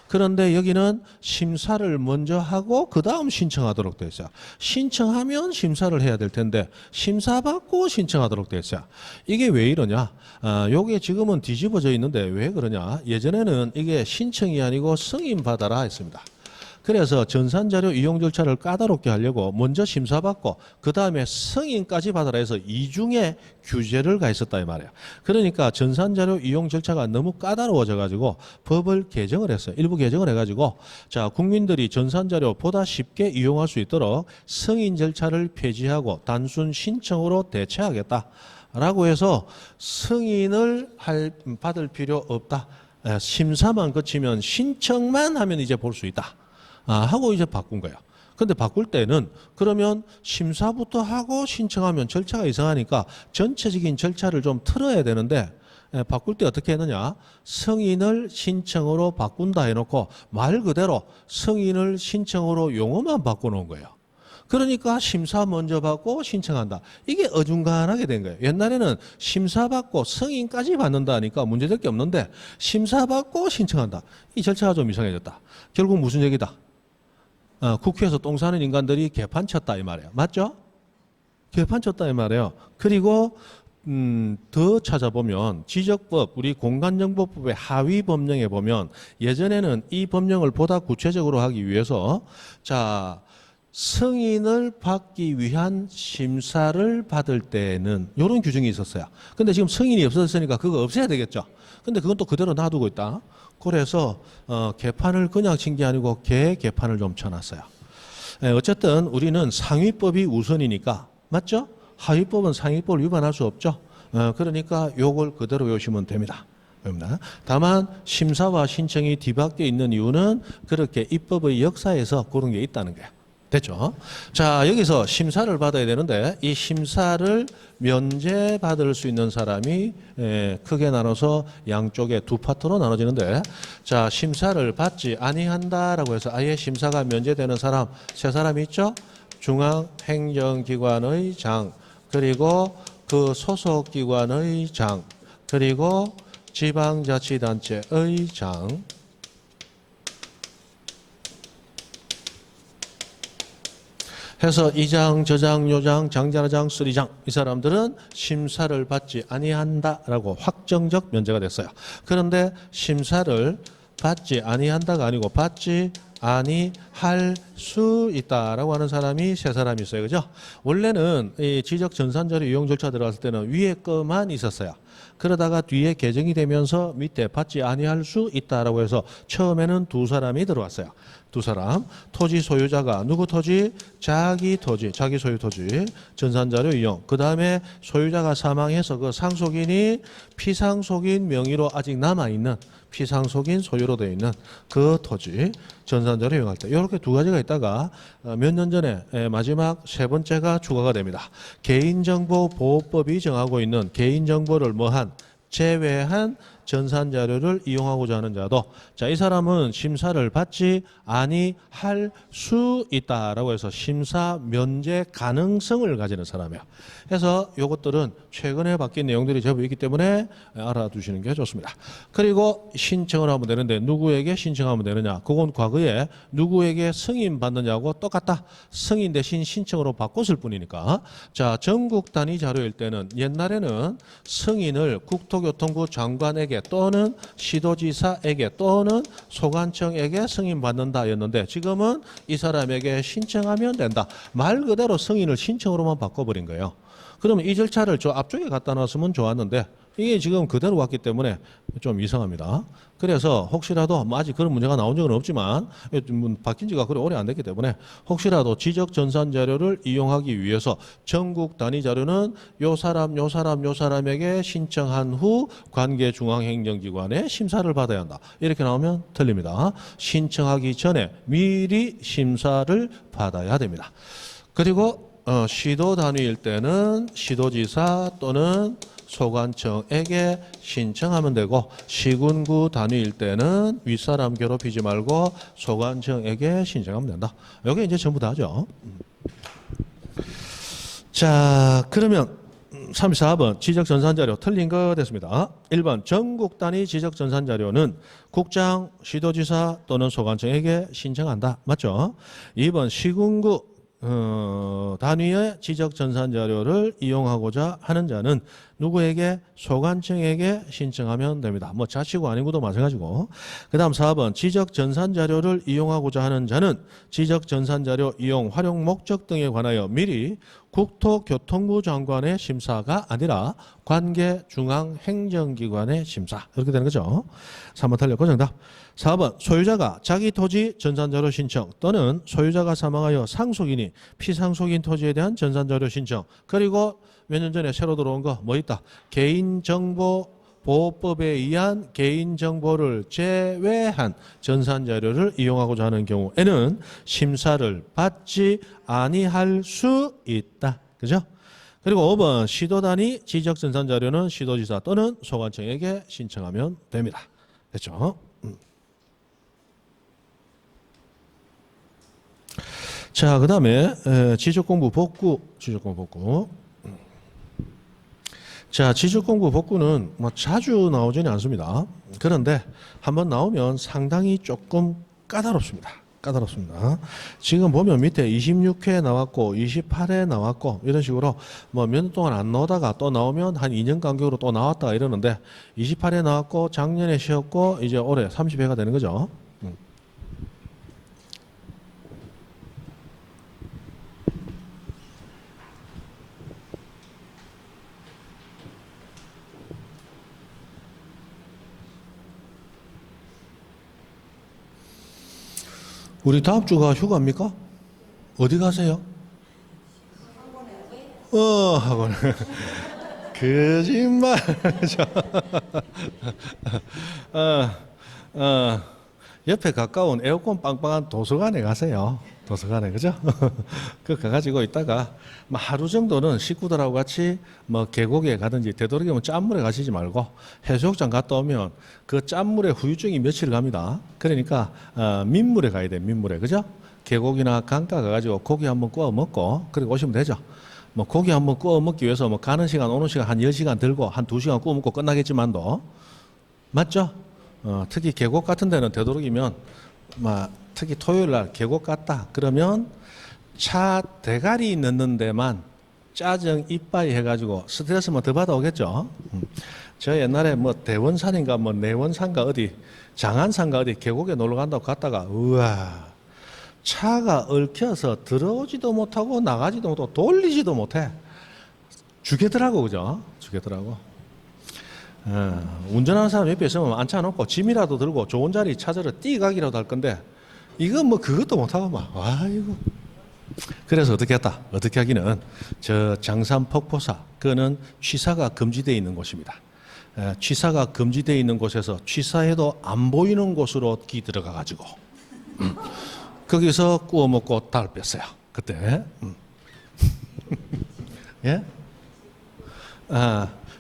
그런데 여기는 심사를 먼저 하고 그 다음 신청하도록 되어 있어요. 신청하면 심사를 해야 될 텐데 심사받고 신청하도록 되어 있어요. 이게 왜 이러냐? 요게 지금은 뒤집어져 있는데 왜 그러냐? 예전에는 이게 신청이 아니고 승인받아라 했습니다. 그래서 전산자료 이용 절차를 까다롭게 하려고 먼저 심사받고 그 다음에 승인까지 받아라 해서 이중에 규제를 가했었다 이 말이에요. 그러니까 전산자료 이용 절차가 너무 까다로워져 가지고 법을 개정을 했어요. 일부 개정을 해가지고 자, 국민들이 전산자료 보다 쉽게 이용할 수 있도록 승인 절차를 폐지하고 단순 신청으로 대체하겠다 라고 해서 승인을 받을 필요 없다. 심사만 거치면 신청만 하면 이제 볼 수 있다. 하고 이제 바꾼 거예요. 근데 바꿀 때는 그러면 심사부터 하고 신청하면 절차가 이상하니까 전체적인 절차를 좀 틀어야 되는데 바꿀 때 어떻게 했느냐? 승인을 신청으로 바꾼다 해놓고 말 그대로 승인을 신청으로 용어만 바꿔놓은 거예요. 그러니까 심사 먼저 받고 신청한다. 이게 어중간하게 된 거예요. 옛날에는 심사받고 승인까지 받는다니까 문제될 게 없는데 심사받고 신청한다. 이 절차가 좀 이상해졌다. 결국 무슨 얘기다? 국회에서 똥 싸는 인간들이 개판 쳤다 이 말이에요. 맞죠? 개판 쳤다 이 말이에요. 그리고 더 찾아보면 지적법, 우리 공간정보법의 하위 법령에 보면 예전에는 이 법령을 보다 구체적으로 하기 위해서 자, 승인을 받기 위한 심사를 받을 때는 이런 규정이 있었어요. 근데 지금 승인이 없어졌으니까 그거 없애야 되겠죠. 근데 그건 또 그대로 놔두고 있다. 그래서 개판을 그냥 친 게 아니고 개판을 좀 쳐놨어요. 어쨌든 우리는 상위법이 우선이니까 맞죠? 하위법은 상위법을 위반할 수 없죠. 그러니까 요걸 그대로 외우시면 됩니다. 다만 심사와 신청이 뒤바뀌어 있는 이유는 그렇게 입법의 역사에서 그런 게 있다는 거예요. 됐죠? 자, 여기서 심사를 받아야 되는데 이 심사를 면제받을 수 있는 사람이 크게 나눠서 양쪽에 두 파트로 나눠지는데, 자, 심사를 받지 아니한다라고 해서 아예 심사가 면제되는 사람 세 사람이 있죠? 중앙행정기관의 장, 그리고 그 소속기관의 장, 그리고 지방자치단체의 장, 해서 이장, 저장, 요장, 장자장, 쓰리장 이 사람들은 심사를 받지 아니한다라고 확정적 면제가 됐어요. 그런데 심사를 받지 아니한다가 아니고 받지 아니할 수 있다라고 하는 사람이 세 사람이 있어요. 그죠? 원래는 이 지적 전산자료 이용 절차 들어갔을 때는 위에 거만 있었어요. 그러다가 뒤에 개정이 되면서 밑에 받지 아니할 수 있다라고 해서 처음에는 두 사람이 들어왔어요. 두 사람. 토지 소유자가 누구 토지? 자기 토지, 자기 소유 토지, 전산자료 이용. 그 다음에 소유자가 사망해서 그 상속인이 피상속인 명의로 아직 남아있는 피상속인 소유로 되어 있는 그 토지, 전산자료 이용할 때 이렇게 두 가지가 있다가 몇 년 전에 마지막 세 번째가 추가가 됩니다. 개인정보보호법이 정하고 있는 개인정보를 뭐한 제외한 전산자료를 이용하고자 하는 자도, 자, 이 사람은 심사를 받지 아니할 수 있다라고 해서 심사 면제 가능성을 가지는 사람이에요. 그래서 이것들은 최근에 바뀐 내용들이 제법 있기 때문에 알아두시는 게 좋습니다. 그리고 신청을 하면 되는데 누구에게 신청하면 되느냐? 그건 과거에 누구에게 승인 받느냐고 똑같다. 승인 대신 신청으로 바꿨을 뿐이니까. 자, 전국 단위 자료일 때는 옛날에는 승인을 국토교통부 장관에게 또는 시도지사에게 또는 소관청에게 승인받는다였는데 지금은 이 사람에게 신청하면 된다. 말 그대로 승인을 신청으로만 바꿔버린 거예요. 그러면 이 절차를 저 앞쪽에 갖다 놨으면 좋았는데 이게 지금 그대로 왔기 때문에 좀 이상합니다. 그래서 혹시라도 아직 그런 문제가 나온 적은 없지만 바뀐 지가 그리 오래 안 됐기 때문에 혹시라도 지적 전산 자료를 이용하기 위해서 전국 단위 자료는 요 사람 요 사람 요 사람에게 신청한 후 관계 중앙행정기관에 심사를 받아야 한다. 이렇게 나오면 틀립니다. 신청하기 전에 미리 심사를 받아야 됩니다. 그리고 시도 단위일 때는 시도지사 또는 소관청에게 신청하면 되고 시군구 단위일 때는 윗사람 괴롭히지 말고 소관청에게 신청하면 된다. 이게 이제 전부 다죠. 자, 그러면 34번 지적전산자료 틀린 거 됐습니다. 1번 전국 단위 지적전산자료는 국장, 시도지사 또는 소관청에게 신청한다. 맞죠? 2번 시군구 단위의 지적 전산 자료를 이용하고자 하는 자는 누구에게? 소관청에게 신청하면 됩니다. 뭐 자치구 아니고도 마찬가지고. 그다음 4번 지적 전산 자료를 이용하고자 하는 자는 지적 전산 자료 이용 활용 목적 등에 관하여 미리 국토교통부 장관의 심사가 아니라 관계 중앙행정기관의 심사. 이렇게 되는 거죠. 3번 틀렸고 정답. 4번 소유자가 자기 토지 전산자료 신청 또는 소유자가 사망하여 상속인이 피상속인 토지에 대한 전산자료 신청, 그리고 몇 년 전에 새로 들어온 거 뭐 있다? 개인정보보호법에 의한 개인정보를 제외한 전산자료를 이용하고자 하는 경우에는 심사를 받지 아니할 수 있다. 그죠? 그리고 5번 시도단위 지적전산자료는 시도지사 또는 소관청에게 신청하면 됩니다. 됐죠? 자, 그 다음에 지적공부 복구, 지적공부 복구. 자, 지적공부 복구는 뭐 자주 나오지는 않습니다. 그런데 한번 나오면 상당히 조금 까다롭습니다. 까다롭습니다. 지금 보면 밑에 26회 나왔고 28회 나왔고 이런 식으로 뭐 몇 년 동안 안 나오다가 또 나오면 한 2년 간격으로 또 나왔다 이러는데 28회 나왔고 작년에 쉬었고 이제 올해 30회가 되는 거죠. 우리 다음 주가 휴가입니까? 어디 가세요? 학원에. 거짓말. 어, 어, 옆에 가까운 에어컨 빵빵한 도서관에 가세요. 도서관에, 그죠? 그 가가지고 있다가 뭐 하루 정도는 식구들하고 같이 뭐 계곡에 가든지 되도록이면 짠물에 가시지 말고 해수욕장 갔다 오면 그 짠물에 후유증이 며칠 갑니다. 그러니까 민물에 가야 돼, 민물에, 그죠? 계곡이나 강가 가가지고 고기 한번 구워 먹고 그리고 오시면 되죠. 뭐 고기 한번 구워 먹기 위해서 뭐 가는 시간 오는 시간 한 10시간 들고 한 2시간 구워 먹고 끝나겠지만도 맞죠? 특히 계곡 같은 데는 되도록이면 막 특히 토요일 날 계곡 갔다 그러면 차 대가리 넣는 데만 짜증 이빠이 해가지고 스트레스만 더 받아오겠죠. 저 옛날에 뭐 대원산인가 뭐 내원산가 어디 장안산가 어디 계곡에 놀러 간다고 갔다가 우와 차가 얽혀서 들어오지도 못하고 나가지도 못하고 돌리지도 못해. 죽겠더라고, 그죠? 죽겠더라고. 운전하는 사람 옆에 있으면 앉혀놓고 짐이라도 들고 좋은 자리 찾으러 뛰가기라도 할 건데 이건 뭐 그것도 못하고 막 아이고. 그래서 어떻게 했다? 어떻게 하기는 저 장산 폭포사 그거는 취사가 금지되어 있는 곳입니다. 취사가 금지되어 있는 곳에서 취사해도 안 보이는 곳으로 기 들어가 가지고 거기서 구워 먹고 닭을 뺐어요. 그때. 예?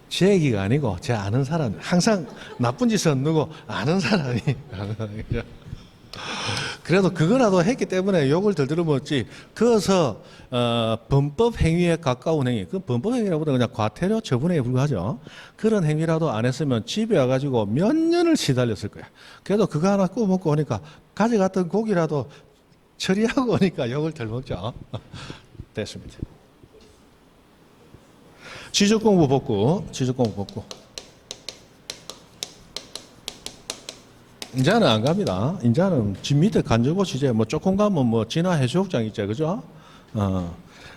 제 얘기가 아니고 제 아는 사람 항상 나쁜 짓은 누구 아는 사람이 그래도 그거라도 했기 때문에 욕을 덜 들어먹었지. 그어서 범법 행위에 가까운 행위, 그 범법 행위라보다 그냥 과태료 처분에 불과하죠. 그런 행위라도 안 했으면 집에 와가지고 몇 년을 시달렸을 거야. 그래도 그거 하나 구워 먹고 오니까 가져갔던 고기라도 처리하고 오니까 욕을 덜 먹죠. 됐습니다. 지적공부 복구, 지적공부 복구. 이제는 안 갑니다. 이제는 집 밑에 간접고시 이제 뭐 조금 가면 뭐 진화 해수욕장 있죠, 그죠?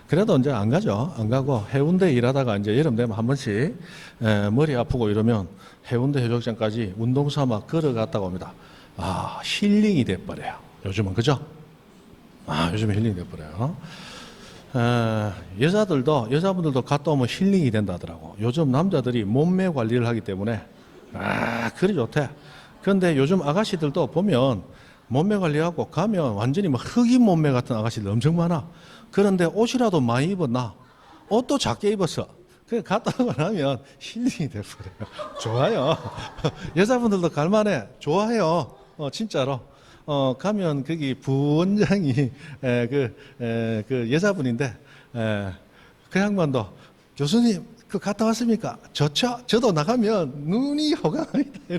그래도 이제 안 가죠. 안 가고 해운대 일하다가 이제 여름 되면 한 번씩 머리 아프고 이러면 해운대 해수욕장까지 운동 삼아 걸어갔다가 옵니다. 힐링이 돼버려요. 요즘은 그죠? 요즘 힐링이 돼버려요. 여자분들도 갔다 오면 힐링이 된다 하더라고. 요즘 남자들이 몸매 관리를 하기 때문에 그리 좋대. 그런데 요즘 아가씨들도 보면 몸매 관리하고 가면 완전히 뭐 흑인 몸매 같은 아가씨들 엄청 많아. 그런데 옷이라도 많이 입었나? 옷도 작게 입었어. 그래 갔다 오고 나면 힐링이 돼버려요. 좋아요. 여자분들도 갈만해. 좋아해요. 진짜로. 가면 거기 부원장이 그 여자분인데 그 양반도 교수님 그 갔다 왔습니까? 좋죠. 저도 나가면 눈이 호강합니다.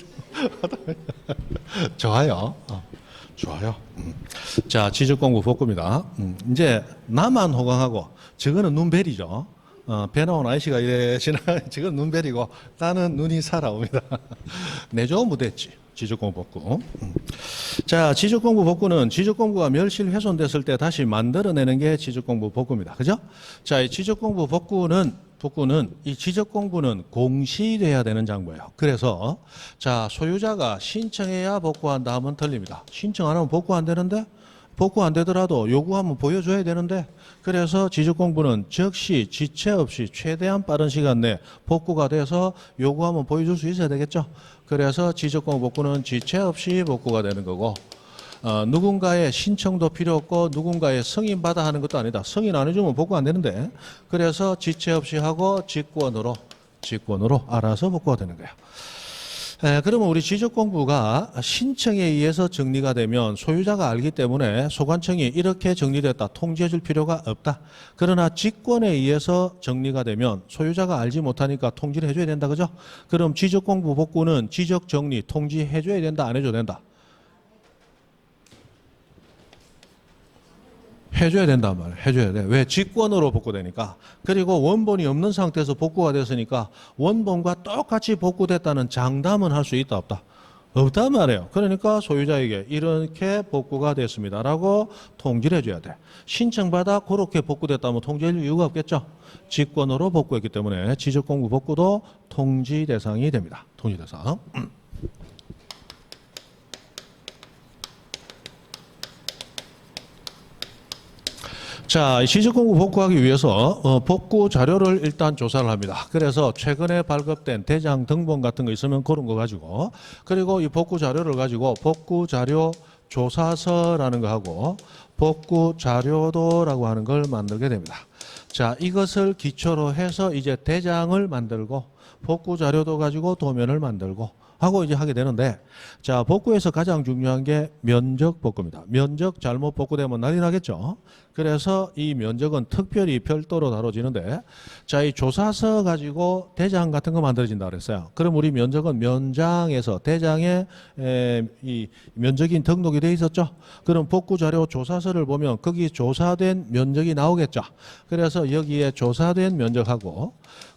좋아요. 좋아요. 자, 지적공부 복구입니다. 이제 나만 호강하고 저거는 눈벨이죠. 배 나온 아저씨가 이래 지나 저건 눈벨이고 나는 눈이 살아옵니다. 내조 무대지. 지적공부 복구. 자, 지적공부 복구는 지적공부가 멸실 훼손됐을 때 다시 만들어내는 게 지적공부 복구입니다. 그죠? 자, 이 지적공부 복구는 이 지적공부는 공시돼야 되는 장부예요. 그래서 자, 소유자가 신청해야 복구한다 하면 틀립니다. 신청 안 하면 복구 안 되는데 복구 안 되더라도 요구하면 보여줘야 되는데 그래서 지적공부는 즉시 지체 없이 최대한 빠른 시간 내에 복구가 돼서 요구하면 보여줄 수 있어야 되겠죠. 그래서 지적공부 복구는 지체 없이 복구가 되는 거고 누군가의 신청도 필요 없고 누군가의 승인 받아 하는 것도 아니다. 승인 안 해주면 복구 안 되는데 그래서 지체 없이 하고 직권으로 알아서 복구가 되는 거예요. 그러면 우리 지적공부가 신청에 의해서 정리가 되면 소유자가 알기 때문에 소관청이 이렇게 정리됐다 통지해 줄 필요가 없다. 그러나 직권에 의해서 정리가 되면 소유자가 알지 못하니까 통지를 해줘야 된다. 그죠? 그럼 지적공부 복구는 지적정리 통지해 줘야 된다. 안 해줘야 된다. 해줘야 된단 말이에요. 해줘야 돼. 왜? 직권으로 복구되니까. 그리고 원본이 없는 상태에서 복구가 됐으니까 원본과 똑같이 복구됐다는 장담은 할 수 있다 없다? 없단 말이에요. 그러니까 소유자에게 이렇게 복구가 됐습니다라고 통지를 해줘야 돼. 신청받아 그렇게 복구됐다면 통지할 이유가 없겠죠. 직권으로 복구했기 때문에 지적공부 복구도 통지 대상이 됩니다. 통지 대상. 자, 지적공부 복구하기 위해서 복구 자료를 일단 조사를 합니다. 그래서 최근에 발급된 대장 등본 같은 거 있으면 그런 거 가지고, 그리고 이 복구 자료를 가지고 복구 자료 조사서라는 거 하고 복구 자료도라고 하는 걸 만들게 됩니다. 자, 이것을 기초로 해서 이제 대장을 만들고 복구 자료도 가지고 도면을 만들고 하고 이제 하게 되는데, 자, 복구에서 가장 중요한 게 면적 복구입니다. 면적 잘못 복구되면 난리 나겠죠. 그래서 이 면적은 특별히 별도로 다뤄지는데, 자, 이 조사서 가지고 대장 같은 거 만들어진다 그랬어요. 그럼 우리 면적은 면장에서 대장에 이 면적이 등록이 돼 있었죠. 그럼 복구 자료 조사서를 보면 거기 조사된 면적이 나오겠죠. 그래서 여기에 조사된 면적하고,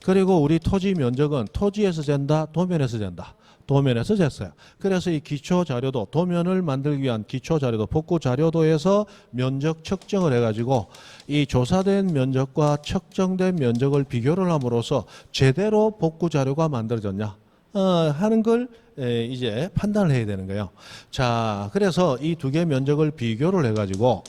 그리고 우리 토지 면적은 토지에서 잰다, 도면에서 잰다. 도면에서 쟀어요. 그래서 이 기초 자료도, 도면을 만들기 위한 기초 자료도, 복구 자료도에서 면적 측정을 해가지고 이 조사된 면적과 측정된 면적을 비교를 함으로써 제대로 복구 자료가 만들어졌냐 하는 걸 이제 판단을 해야 되는 거예요. 자, 그래서 이 두 개 면적을 비교를 해가지고,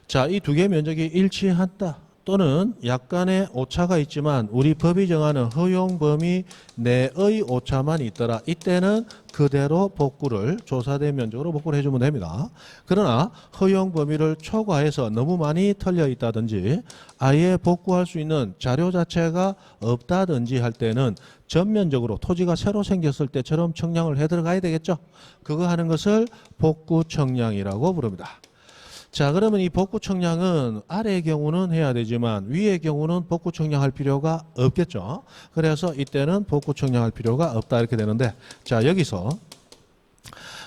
자, 이 두 개 면적이 일치한다 또는 약간의 오차가 있지만 우리 법이 정하는 허용 범위 내의 오차만 있더라. 이때는 그대로 복구를 조사된 면적으로 복구를 해주면 됩니다. 그러나 허용 범위를 초과해서 너무 많이 털려 있다든지 아예 복구할 수 있는 자료 자체가 없다든지 할 때는 전면적으로 토지가 새로 생겼을 때처럼 청량을 해 들어가야 되겠죠. 그거 하는 것을 복구 청량이라고 부릅니다. 자, 그러면 이 복구 청량은 아래의 경우는 해야 되지만 위의 경우는 복구 청량할 필요가 없겠죠. 그래서 이때는 복구 청량할 필요가 없다 이렇게 되는데, 자, 여기서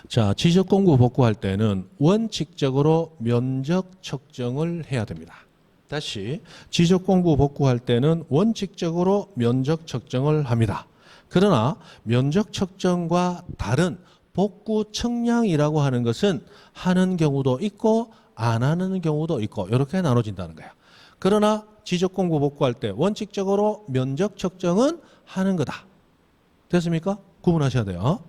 자, 지적공부 복구할 때는 원칙적으로 면적 측정을 해야 됩니다. 다시 지적공부 복구할 때는 원칙적으로 면적 측정을 합니다. 그러나 면적 측정과 다른 복구 청량이라고 하는 것은 하는 경우도 있고 안 하는 경우도 있고 이렇게 나눠진다는 거예요. 그러나 지적공부 복구할 때 원칙적으로 면적 측정은 하는 거다. 됐습니까? 구분하셔야 돼요.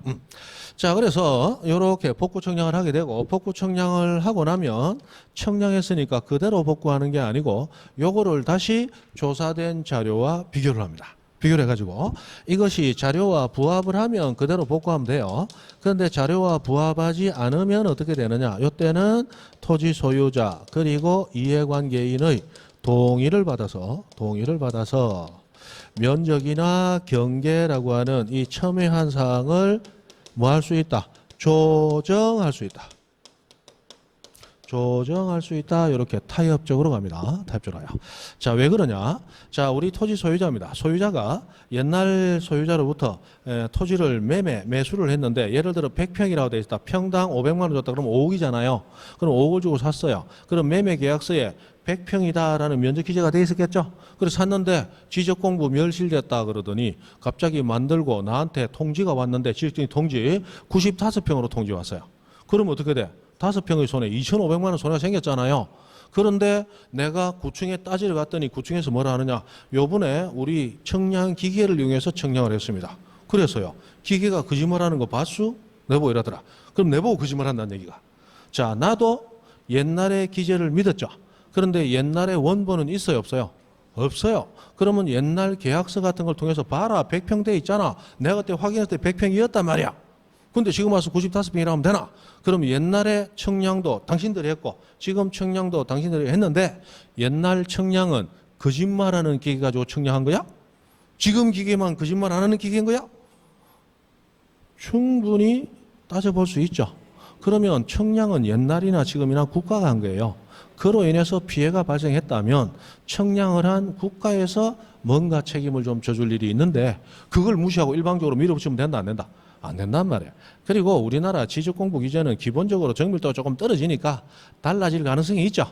자, 그래서 이렇게 복구 청량을 하게 되고, 복구 청량을 하고 나면 청량했으니까 그대로 복구하는 게 아니고 요거를 다시 조사된 자료와 비교를 합니다. 비교를 해가지고 이것이 자료와 부합을 하면 그대로 복구하면 돼요. 그런데 자료와 부합하지 않으면 어떻게 되느냐? 이때는 토지 소유자 그리고 이해관계인의 동의를 받아서 면적이나 경계라고 하는 이 첨예한 사항을 뭐 할 수 있다? 조정할 수 있다. 조정할 수 있다. 이렇게 타협적으로 갑니다. 타협적으로 가요. 자, 왜 그러냐? 자, 우리 토지 소유자입니다. 소유자가 옛날 소유자로부터 토지를 매수를 했는데, 예를 들어 100평이라고 되어 있다. 평당 500만 원 줬다. 그러면 5억이잖아요. 그럼 5억을 주고 샀어요. 그럼 매매 계약서에 100평이다라는 면적 기재가 돼 있었겠죠? 그래서 샀는데 지적공부 멸실됐다 그러더니 갑자기 만들고 나한테 통지가 왔는데, 지적적인 통지 95평으로 통지 왔어요. 그러면 어떻게 돼? 5평의 손해 2,500만 원 손해가 생겼잖아요. 그런데 내가 구청에 따지러 갔더니 구청에서 뭐라 하느냐? 요번에 우리 청량 기계를 이용해서 청량을 했습니다. 그래서요, 기계가 거짓말하는 거 봤수? 내보고 이러더라. 그럼 내보고 거짓말한다는 얘기가. 자, 나도 옛날에 기재를 믿었죠. 그런데 옛날에 원본은 있어요, 없어요? 없어요. 그러면 옛날 계약서 같은 걸 통해서 봐라, 100평 돼 있잖아. 내가 그때 확인했을 때 100평이었단 말이야. 근데 지금 와서 95평이라고 하면 되나? 그럼 옛날에 청량도 당신들이 했고 지금 청량도 당신들이 했는데, 옛날 청량은 거짓말하는 기계 가지고 청량한 거야? 지금 기계만 거짓말 안 하는 기계인 거야? 충분히 따져볼 수 있죠. 그러면 청량은 옛날이나 지금이나 국가가 한 거예요. 그로 인해서 피해가 발생했다면 청량을 한 국가에서 뭔가 책임을 좀 져줄 일이 있는데, 그걸 무시하고 일방적으로 밀어붙이면 된다, 안 된다? 안 된단 말이에요. 그리고 우리나라 지적공부 기재는 기본적으로 정밀도가 조금 떨어지니까 달라질 가능성이 있죠.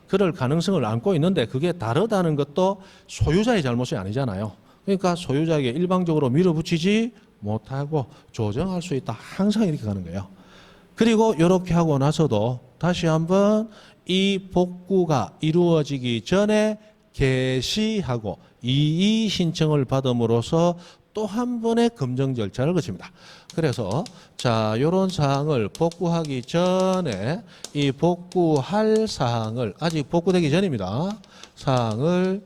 그럴 가능성을 안고 있는데, 그게 다르다는 것도 소유자의 잘못이 아니잖아요. 그러니까 소유자에게 일방적으로 밀어붙이지 못하고 조정할 수 있다. 항상 이렇게 가는 거예요. 그리고 이렇게 하고 나서도 다시 한번 이 복구가 이루어지기 전에 개시하고 이의 신청을 받음으로써 또 한 번의 검증 절차를 거칩니다. 그래서 자, 요런 사항을 복구하기 전에 이 복구할 사항을 아직 복구되기 전입니다. 사항을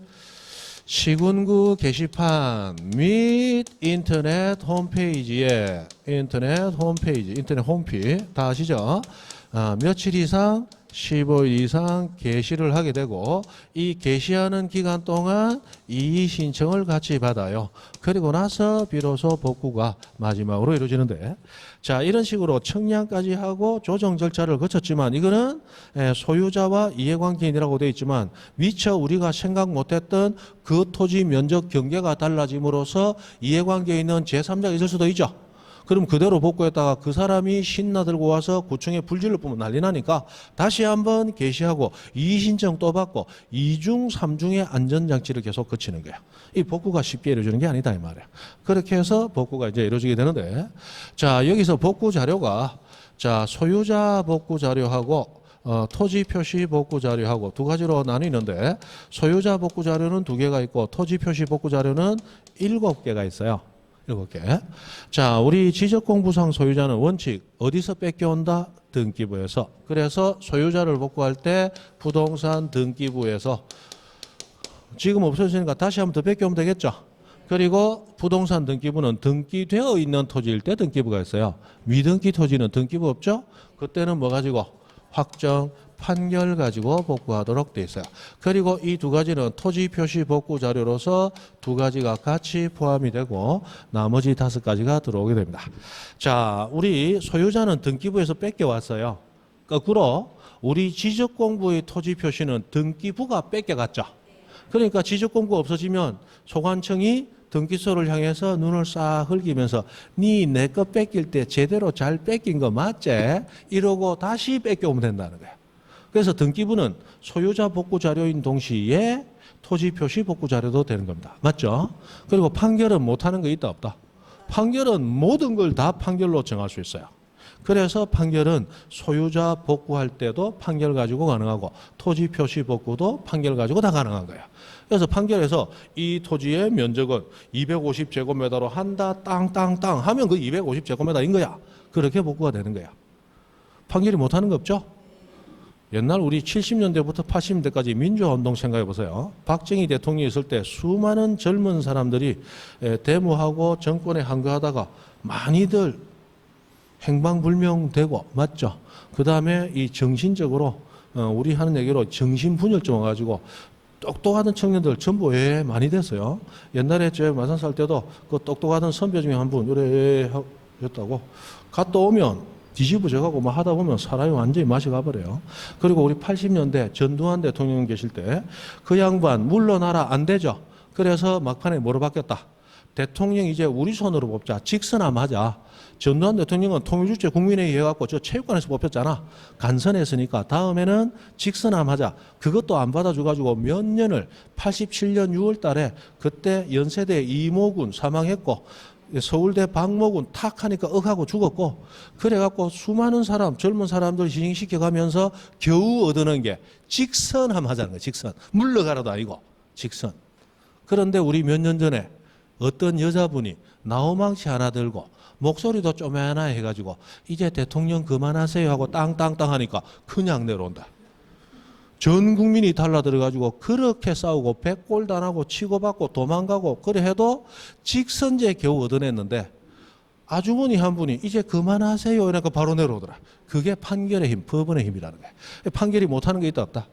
시군구 게시판 및 인터넷 홈페이지에 인터넷 홈페이지 다 아시죠? 며칠 이상 15일 이상 게시를 하게 되고 이 게시하는 기간 동안 이의 신청을 같이 받아요. 그리고 나서 비로소 복구가 마지막으로 이루어지는데 자 이런 식으로 청량까지 하고 조정 절차를 거쳤지만 이거는 소유자와 이해관계인이라고 되어 있지만 미처 우리가 생각 못했던 그 토지 면적 경계가 달라짐으로써 이해관계에 있는 제3자가 있을 수도 있죠. 그럼 그대로 복구했다가 그 사람이 신나 들고 와서 구청에 불질러 뿌면 난리 나니까 다시 한번 게시하고 이의신청 또 받고 2중, 3중의 안전장치를 계속 거치는 거야. 이 복구가 쉽게 이루어지는 게 아니다 이 말이야. 그렇게 해서 복구가 이제 이루어지게 되는데 자 여기서 복구 자료가 자 소유자 복구 자료하고 토지 표시 복구 자료하고 두 가지로 나뉘는데 소유자 복구 자료는 2개가 있고 토지 표시 복구 자료는 7개가 있어요. 7개. 자, 우리 지적공부상 소유자는 원칙 어디서 뺏겨온다? 등기부에서. 그래서 소유자를 복구할 때 부동산 등기부에서 지금 없어지니까 다시 한번 더 뺏겨오면 되겠죠. 그리고 부동산 등기부는 등기되어 있는 토지일 때 등기부가 있어요. 미등기 토지는 등기부 없죠? 그때는 뭐 가지고? 확정, 판결 가지고 복구하도록 돼 있어요. 그리고 이 2가지는 토지 표시 복구 자료로서 2가지가 같이 포함이 되고 나머지 5가지가 들어오게 됩니다. 자, 우리 소유자는 등기부에서 뺏겨왔어요. 거꾸로 우리 지적공부의 토지 표시는 등기부가 뺏겨갔죠. 그러니까 지적공부 없어지면 소관청이 등기소를 향해서 눈을 싹 흘기면서 니 내 거 뺏길 때 제대로 잘 뺏긴 거 맞지? 이러고 다시 뺏겨오면 된다는 거예요. 그래서 등기부는 소유자 복구 자료인 동시에 토지 표시 복구 자료도 되는 겁니다. 맞죠? 그리고 판결은 못하는 거 있다 없다? 판결은 모든 걸 다 판결로 정할 수 있어요. 그래서 판결은 소유자 복구할 때도 판결 가지고 가능하고 토지 표시 복구도 판결 가지고 다 가능한 거예요. 그래서 판결에서 이 토지의 면적은 250제곱미터로 한다 땅땅땅 하면 그 250제곱미터인 거야. 그렇게 복구가 되는 거야. 판결이 못하는 거 없죠? 옛날 우리 70년대부터 80년대까지 민주화운동 생각해 보세요. 박정희 대통령이 있을 때 수많은 젊은 사람들이 데모하고 정권에 항거하다가 많이들 행방불명되고 맞죠? 그 다음에 이 정신적으로 우리 하는 얘기로 정신분열증 와가지고 똑똑하던 청년들 전부 많이 됐어요. 옛날에 저 마산 살 때도 그 똑똑하던 선배 중에 한 분 요래 였다고 갔다 오면 뒤집어져가고 뭐 하다 보면 사람이 완전히 맛이 가버려요. 그리고 우리 80년대 전두환 대통령 계실 때 그 양반 물러나라 안 되죠. 그래서 막판에 뭐로 바뀌었다. 대통령 이제 우리 손으로 뽑자. 직선암하자. 전두환 대통령은 통일주체 국민회의 해갖고 저 체육관에서 뽑혔잖아. 간선했으니까 다음에는 직선암하자. 그것도 안 받아줘가지고 몇 년을 87년 6월 달에 그때 연세대 이모군 사망했고 서울대 박모군 탁 하니까 억하고 죽었고 그래갖고 수많은 사람 젊은 사람들 희생시켜가면서 겨우 얻어낸 게 직선암 하자는 거예요. 직선. 물러가라도 아니고 직선. 그런데 우리 몇 년 전에 어떤 여자분이 나오망치 하나 들고 목소리도 쪼매나 해가지고 이제 대통령 그만하세요 하고 땅땅땅 하니까 그냥 내려온다. 전 국민이 달라들어가지고 그렇게 싸우고 백골단하고 치고받고 도망가고 그래 해도 직선제 겨우 얻어냈는데 아주머니 한 분이 이제 그만하세요 이러니까 바로 내려오더라. 그게 판결의 힘, 법원의 힘이라는 거예요. 판결이 못하는 게 있다 없다?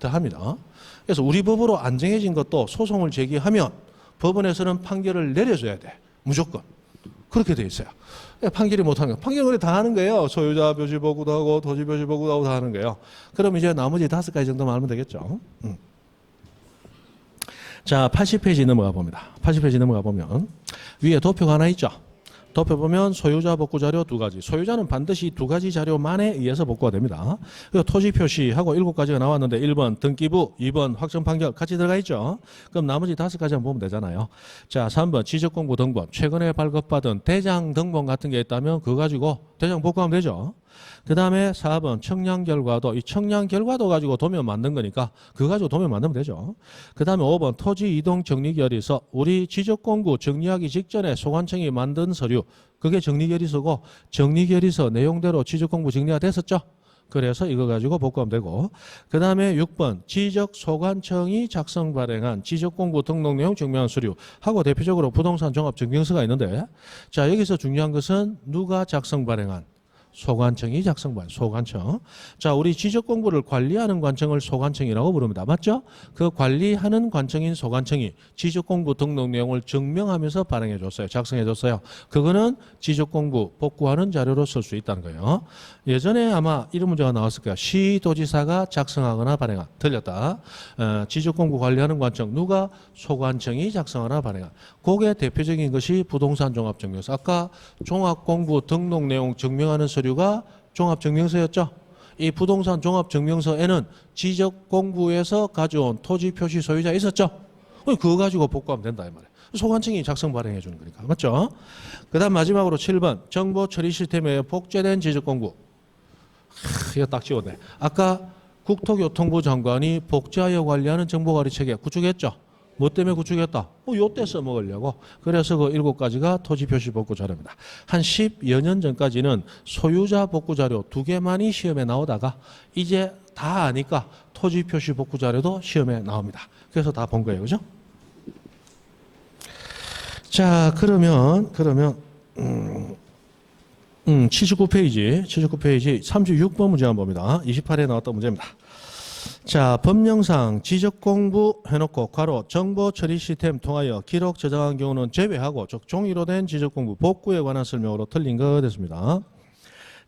다 합니다. 그래서 우리 법으로 안 정해진 것도 소송을 제기하면 법원에서는 판결을 내려줘야 돼. 무조건. 그렇게 돼 있어요. 판결이 못하는 거예요. 판결을 다 하는 거예요. 소유자 표시 복구도 하고 토지 표시 복구도 하고 다 하는 거예요. 그럼 이제 나머지 5가지 정도만 알면 되겠죠. 자, 80페이지 넘어가 봅니다. 80페이지 넘어가 보면 위에 도표가 하나 있죠. 도표 보면 소유자 복구 자료 2가지. 소유자는 반드시 2가지 자료만에 의해서 복구가 됩니다. 그리고 토지 표시하고 7가지가 나왔는데 1번 등기부, 2번 확정 판결 같이 들어가 있죠. 그럼 나머지 5가지만 보면 되잖아요. 자, 3번 지적공부 등본. 최근에 발급받은 대장 등본 같은 게 있다면 그거 가지고 대장 복구하면 되죠. 그 다음에 4번 청량 결과도, 이 청량 결과도 가지고 도면 만든 거니까 그거 가지고 도면 만들면 되죠. 그 다음에 5번 토지 이동 정리결의서, 우리 지적공부 정리하기 직전에 소관청이 만든 서류, 그게 정리결의서고, 정리결의서 내용대로 지적공부 정리가 됐었죠. 그래서 이거 가지고 복구하면 되고, 그 다음에 6번 지적소관청이 작성 발행한 지적공부 등록 내용 증명한 서류 하고 대표적으로 부동산 종합증명서가 있는데, 자 여기서 중요한 것은 누가 작성 발행한, 소관청이 작성 발행, 소관청. 자 우리 지적공부를 관리하는 관청을 소관청이라고 부릅니다. 맞죠? 그 관리하는 관청인 소관청이 지적공부 등록 내용을 증명하면서 발행해 줬어요. 작성해 줬어요. 그거는 지적공부 복구하는 자료로 쓸 수 있다는 거예요. 예전에 아마 이런 문제가 나왔을 거예요. 시도지사가 작성하거나 발행한. 틀렸다. 지적공부 관리하는 관청, 누가? 소관청이 작성하거나 발행한. 그게 대표적인 것이 부동산 종합증명서. 아까 종합공부 등록 내용 증명하는 서류가 종합증명서였죠. 이 부동산 종합증명서에는 지적공부에서 가져온 토지 표시 소유자 있었죠. 그거 가지고 복구하면 된다 이 말이에요. 소관청이 작성 발행해 주는 거니까. 맞죠? 그 다음 마지막으로 7번 정보 처리 시스템에 복제된 지적공부. 이거 딱 지웠네. 아까 국토교통부 장관이 복제하여 관리하는 정보관리 체계 구축했죠. 뭐 때문에 구축했다? 요때 써먹으려고. 그래서 그 7가지가 토지표시 복구 자료입니다. 한 10여 년 전까지는 소유자 복구 자료 2개만이 시험에 나오다가 이제 다 아니까 토지표시 복구 자료도 시험에 나옵니다. 그래서 다 본 거예요. 그죠? 자, 그러면 79페이지 36번 문제 한번 봅니다. 28에 나왔던 문제입니다. 자, 법령상 지적공부 해놓고 괄호 정보 처리 시스템 통하여 기록 저장한 경우는 제외하고, 즉 종이로 된 지적공부 복구에 관한 설명으로 틀린 거 됐습니다.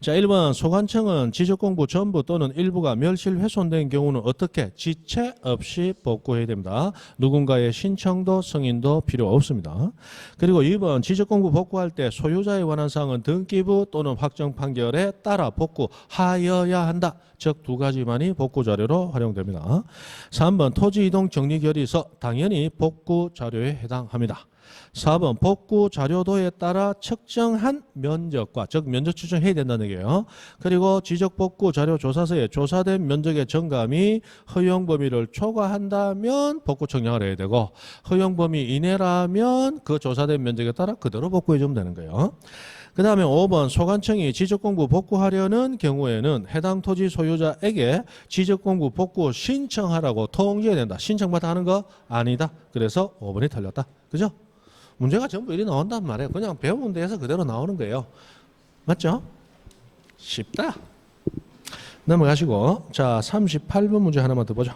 자, 1번 소관청은 지적공부 전부 또는 일부가 멸실 훼손된 경우는 어떻게? 지체 없이 복구해야 됩니다. 누군가의 신청도 승인도 필요 없습니다. 그리고 2번 지적공부 복구할 때 소유자에 관한 사항은 등기부 또는 확정 판결에 따라 복구하여야 한다. 즉 2가지만이 복구 자료로 활용됩니다. 3번 토지 이동 정리 결의서 당연히 복구 자료에 해당합니다. 4번 복구 자료도에 따라 측정한 면적과, 즉 면적 추정해야 된다는 얘기예요. 그리고 지적 복구 자료 조사서에 조사된 면적의 정감이 허용 범위를 초과한다면 복구 청량을 해야 되고, 허용 범위 이내라면 그 조사된 면적에 따라 그대로 복구해 주면 되는 거예요. 그 다음에 5번 소관청이 지적공부 복구하려는 경우에는 해당 토지 소유자에게 지적공부 복구 신청하라고 통지해야 된다. 신청받아 하는 거 아니다. 그래서 5번이 틀렸다. 그죠? 문제가 전부 이리 나온단 말이에요. 그냥 배운 데에서 그대로 나오는 거예요. 맞죠? 쉽다. 넘어가시고, 자 38번 문제 하나만 더 보죠.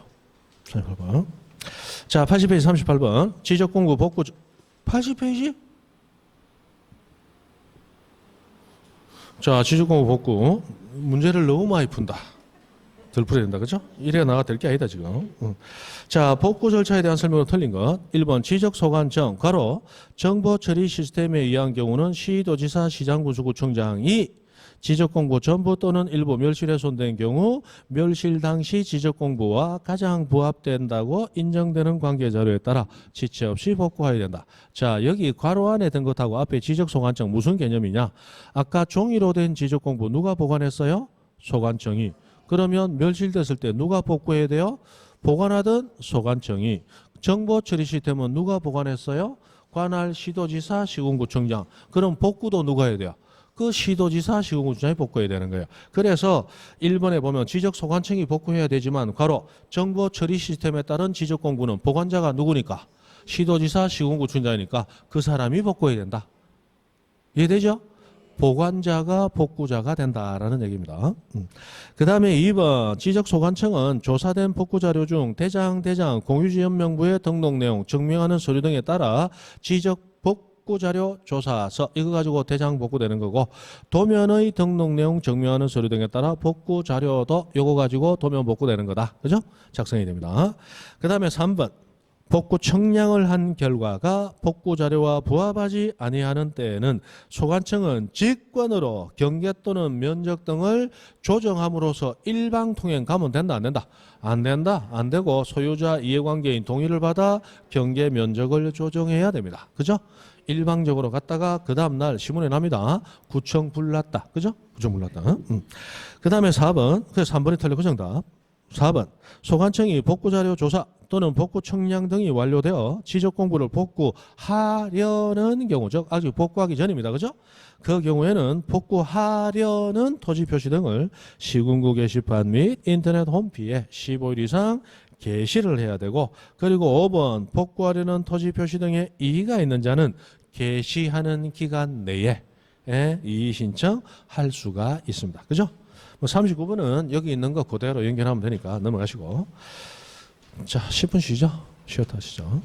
38번. 자 80페이지 38번 지적공부 복구 80페이지? 자 지적공부 복구 문제를 너무 많이 푼다. 덜 풀어야 된다. 그죠? 이래가 나가 될 게 아니다 지금. 자 복구 절차에 대한 설명으로 틀린 것. 1번 지적소관청 괄호 정보 처리 시스템에 의한 경우는 시도지사 시장군수구청장이 지적공부 전부 또는 일부 멸실훼손된 경우 멸실 당시 지적공부와 가장 부합된다고 인정되는 관계자료에 따라 지체 없이 복구해야 된다. 자 여기 괄호 안에 든 것하고 앞에 지적소관청 무슨 개념이냐. 아까 종이로 된 지적공부 누가 보관했어요? 소관청이. 그러면 멸실됐을 때 누가 복구해야 돼요? 보관하던 소관청이. 정보 처리 시스템은 누가 보관했어요? 관할 시도지사 시군구청장. 그럼 복구도 누가 해야 돼요? 그 시도지사 시군구청장이 복구해야 되는 거예요. 그래서 1번에 보면 지적소관청이 복구해야 되지만 괄호 정보 처리 시스템에 따른 지적공부는 보관자가 누구니까? 시도지사 시군구청장이니까 그 사람이 복구해야 된다. 이해되죠? 보관자가 복구자가 된다라는 얘기입니다. 그 다음에 2번 지적소관청은 조사된 복구자료 중 대장 공유지연명부의 등록 내용 증명하는 서류 등에 따라 지적 복구자료 조사서 이거 가지고 대장 복구되는 거고, 도면의 등록 내용 증명하는 서류 등에 따라 복구자료도 이거 가지고 도면 복구되는 거다. 그죠? 작성이 됩니다. 그 다음에 3번 복구 청량을 한 결과가 복구 자료와 부합하지 아니하는 때에는 소관청은 직권으로 경계 또는 면적 등을 조정함으로써 일방 통행 가면 된다 안 된다? 안 된다. 안 되고 소유자 이해관계인 동의를 받아 경계 면적을 조정해야 됩니다. 그죠? 일방적으로 갔다가 그 다음날 신문에 납니다. 구청 불났다. 그죠? 구청 불났다. 그 다음에 4번. 그래서 3번이 틀렸고 정답. 4번. 소관청이 복구자료 조사 또는 복구 청량 등이 완료되어 지적 공부를 복구하려는 경우, 즉 아직 복구하기 전입니다. 그죠? 그 경우에는 복구하려는 토지 표시 등을 시군구 게시판 및 인터넷 홈피에 15일 이상 게시를 해야 되고, 그리고 5번 복구하려는 토지 표시 등에 이의가 있는 자는 게시하는 기간 내에 이의 신청할 수가 있습니다. 그죠? 39번은 여기 있는 거 그대로 연결하면 되니까 넘어가시고. 자, 10분 쉬죠? 쉬었다 하시죠.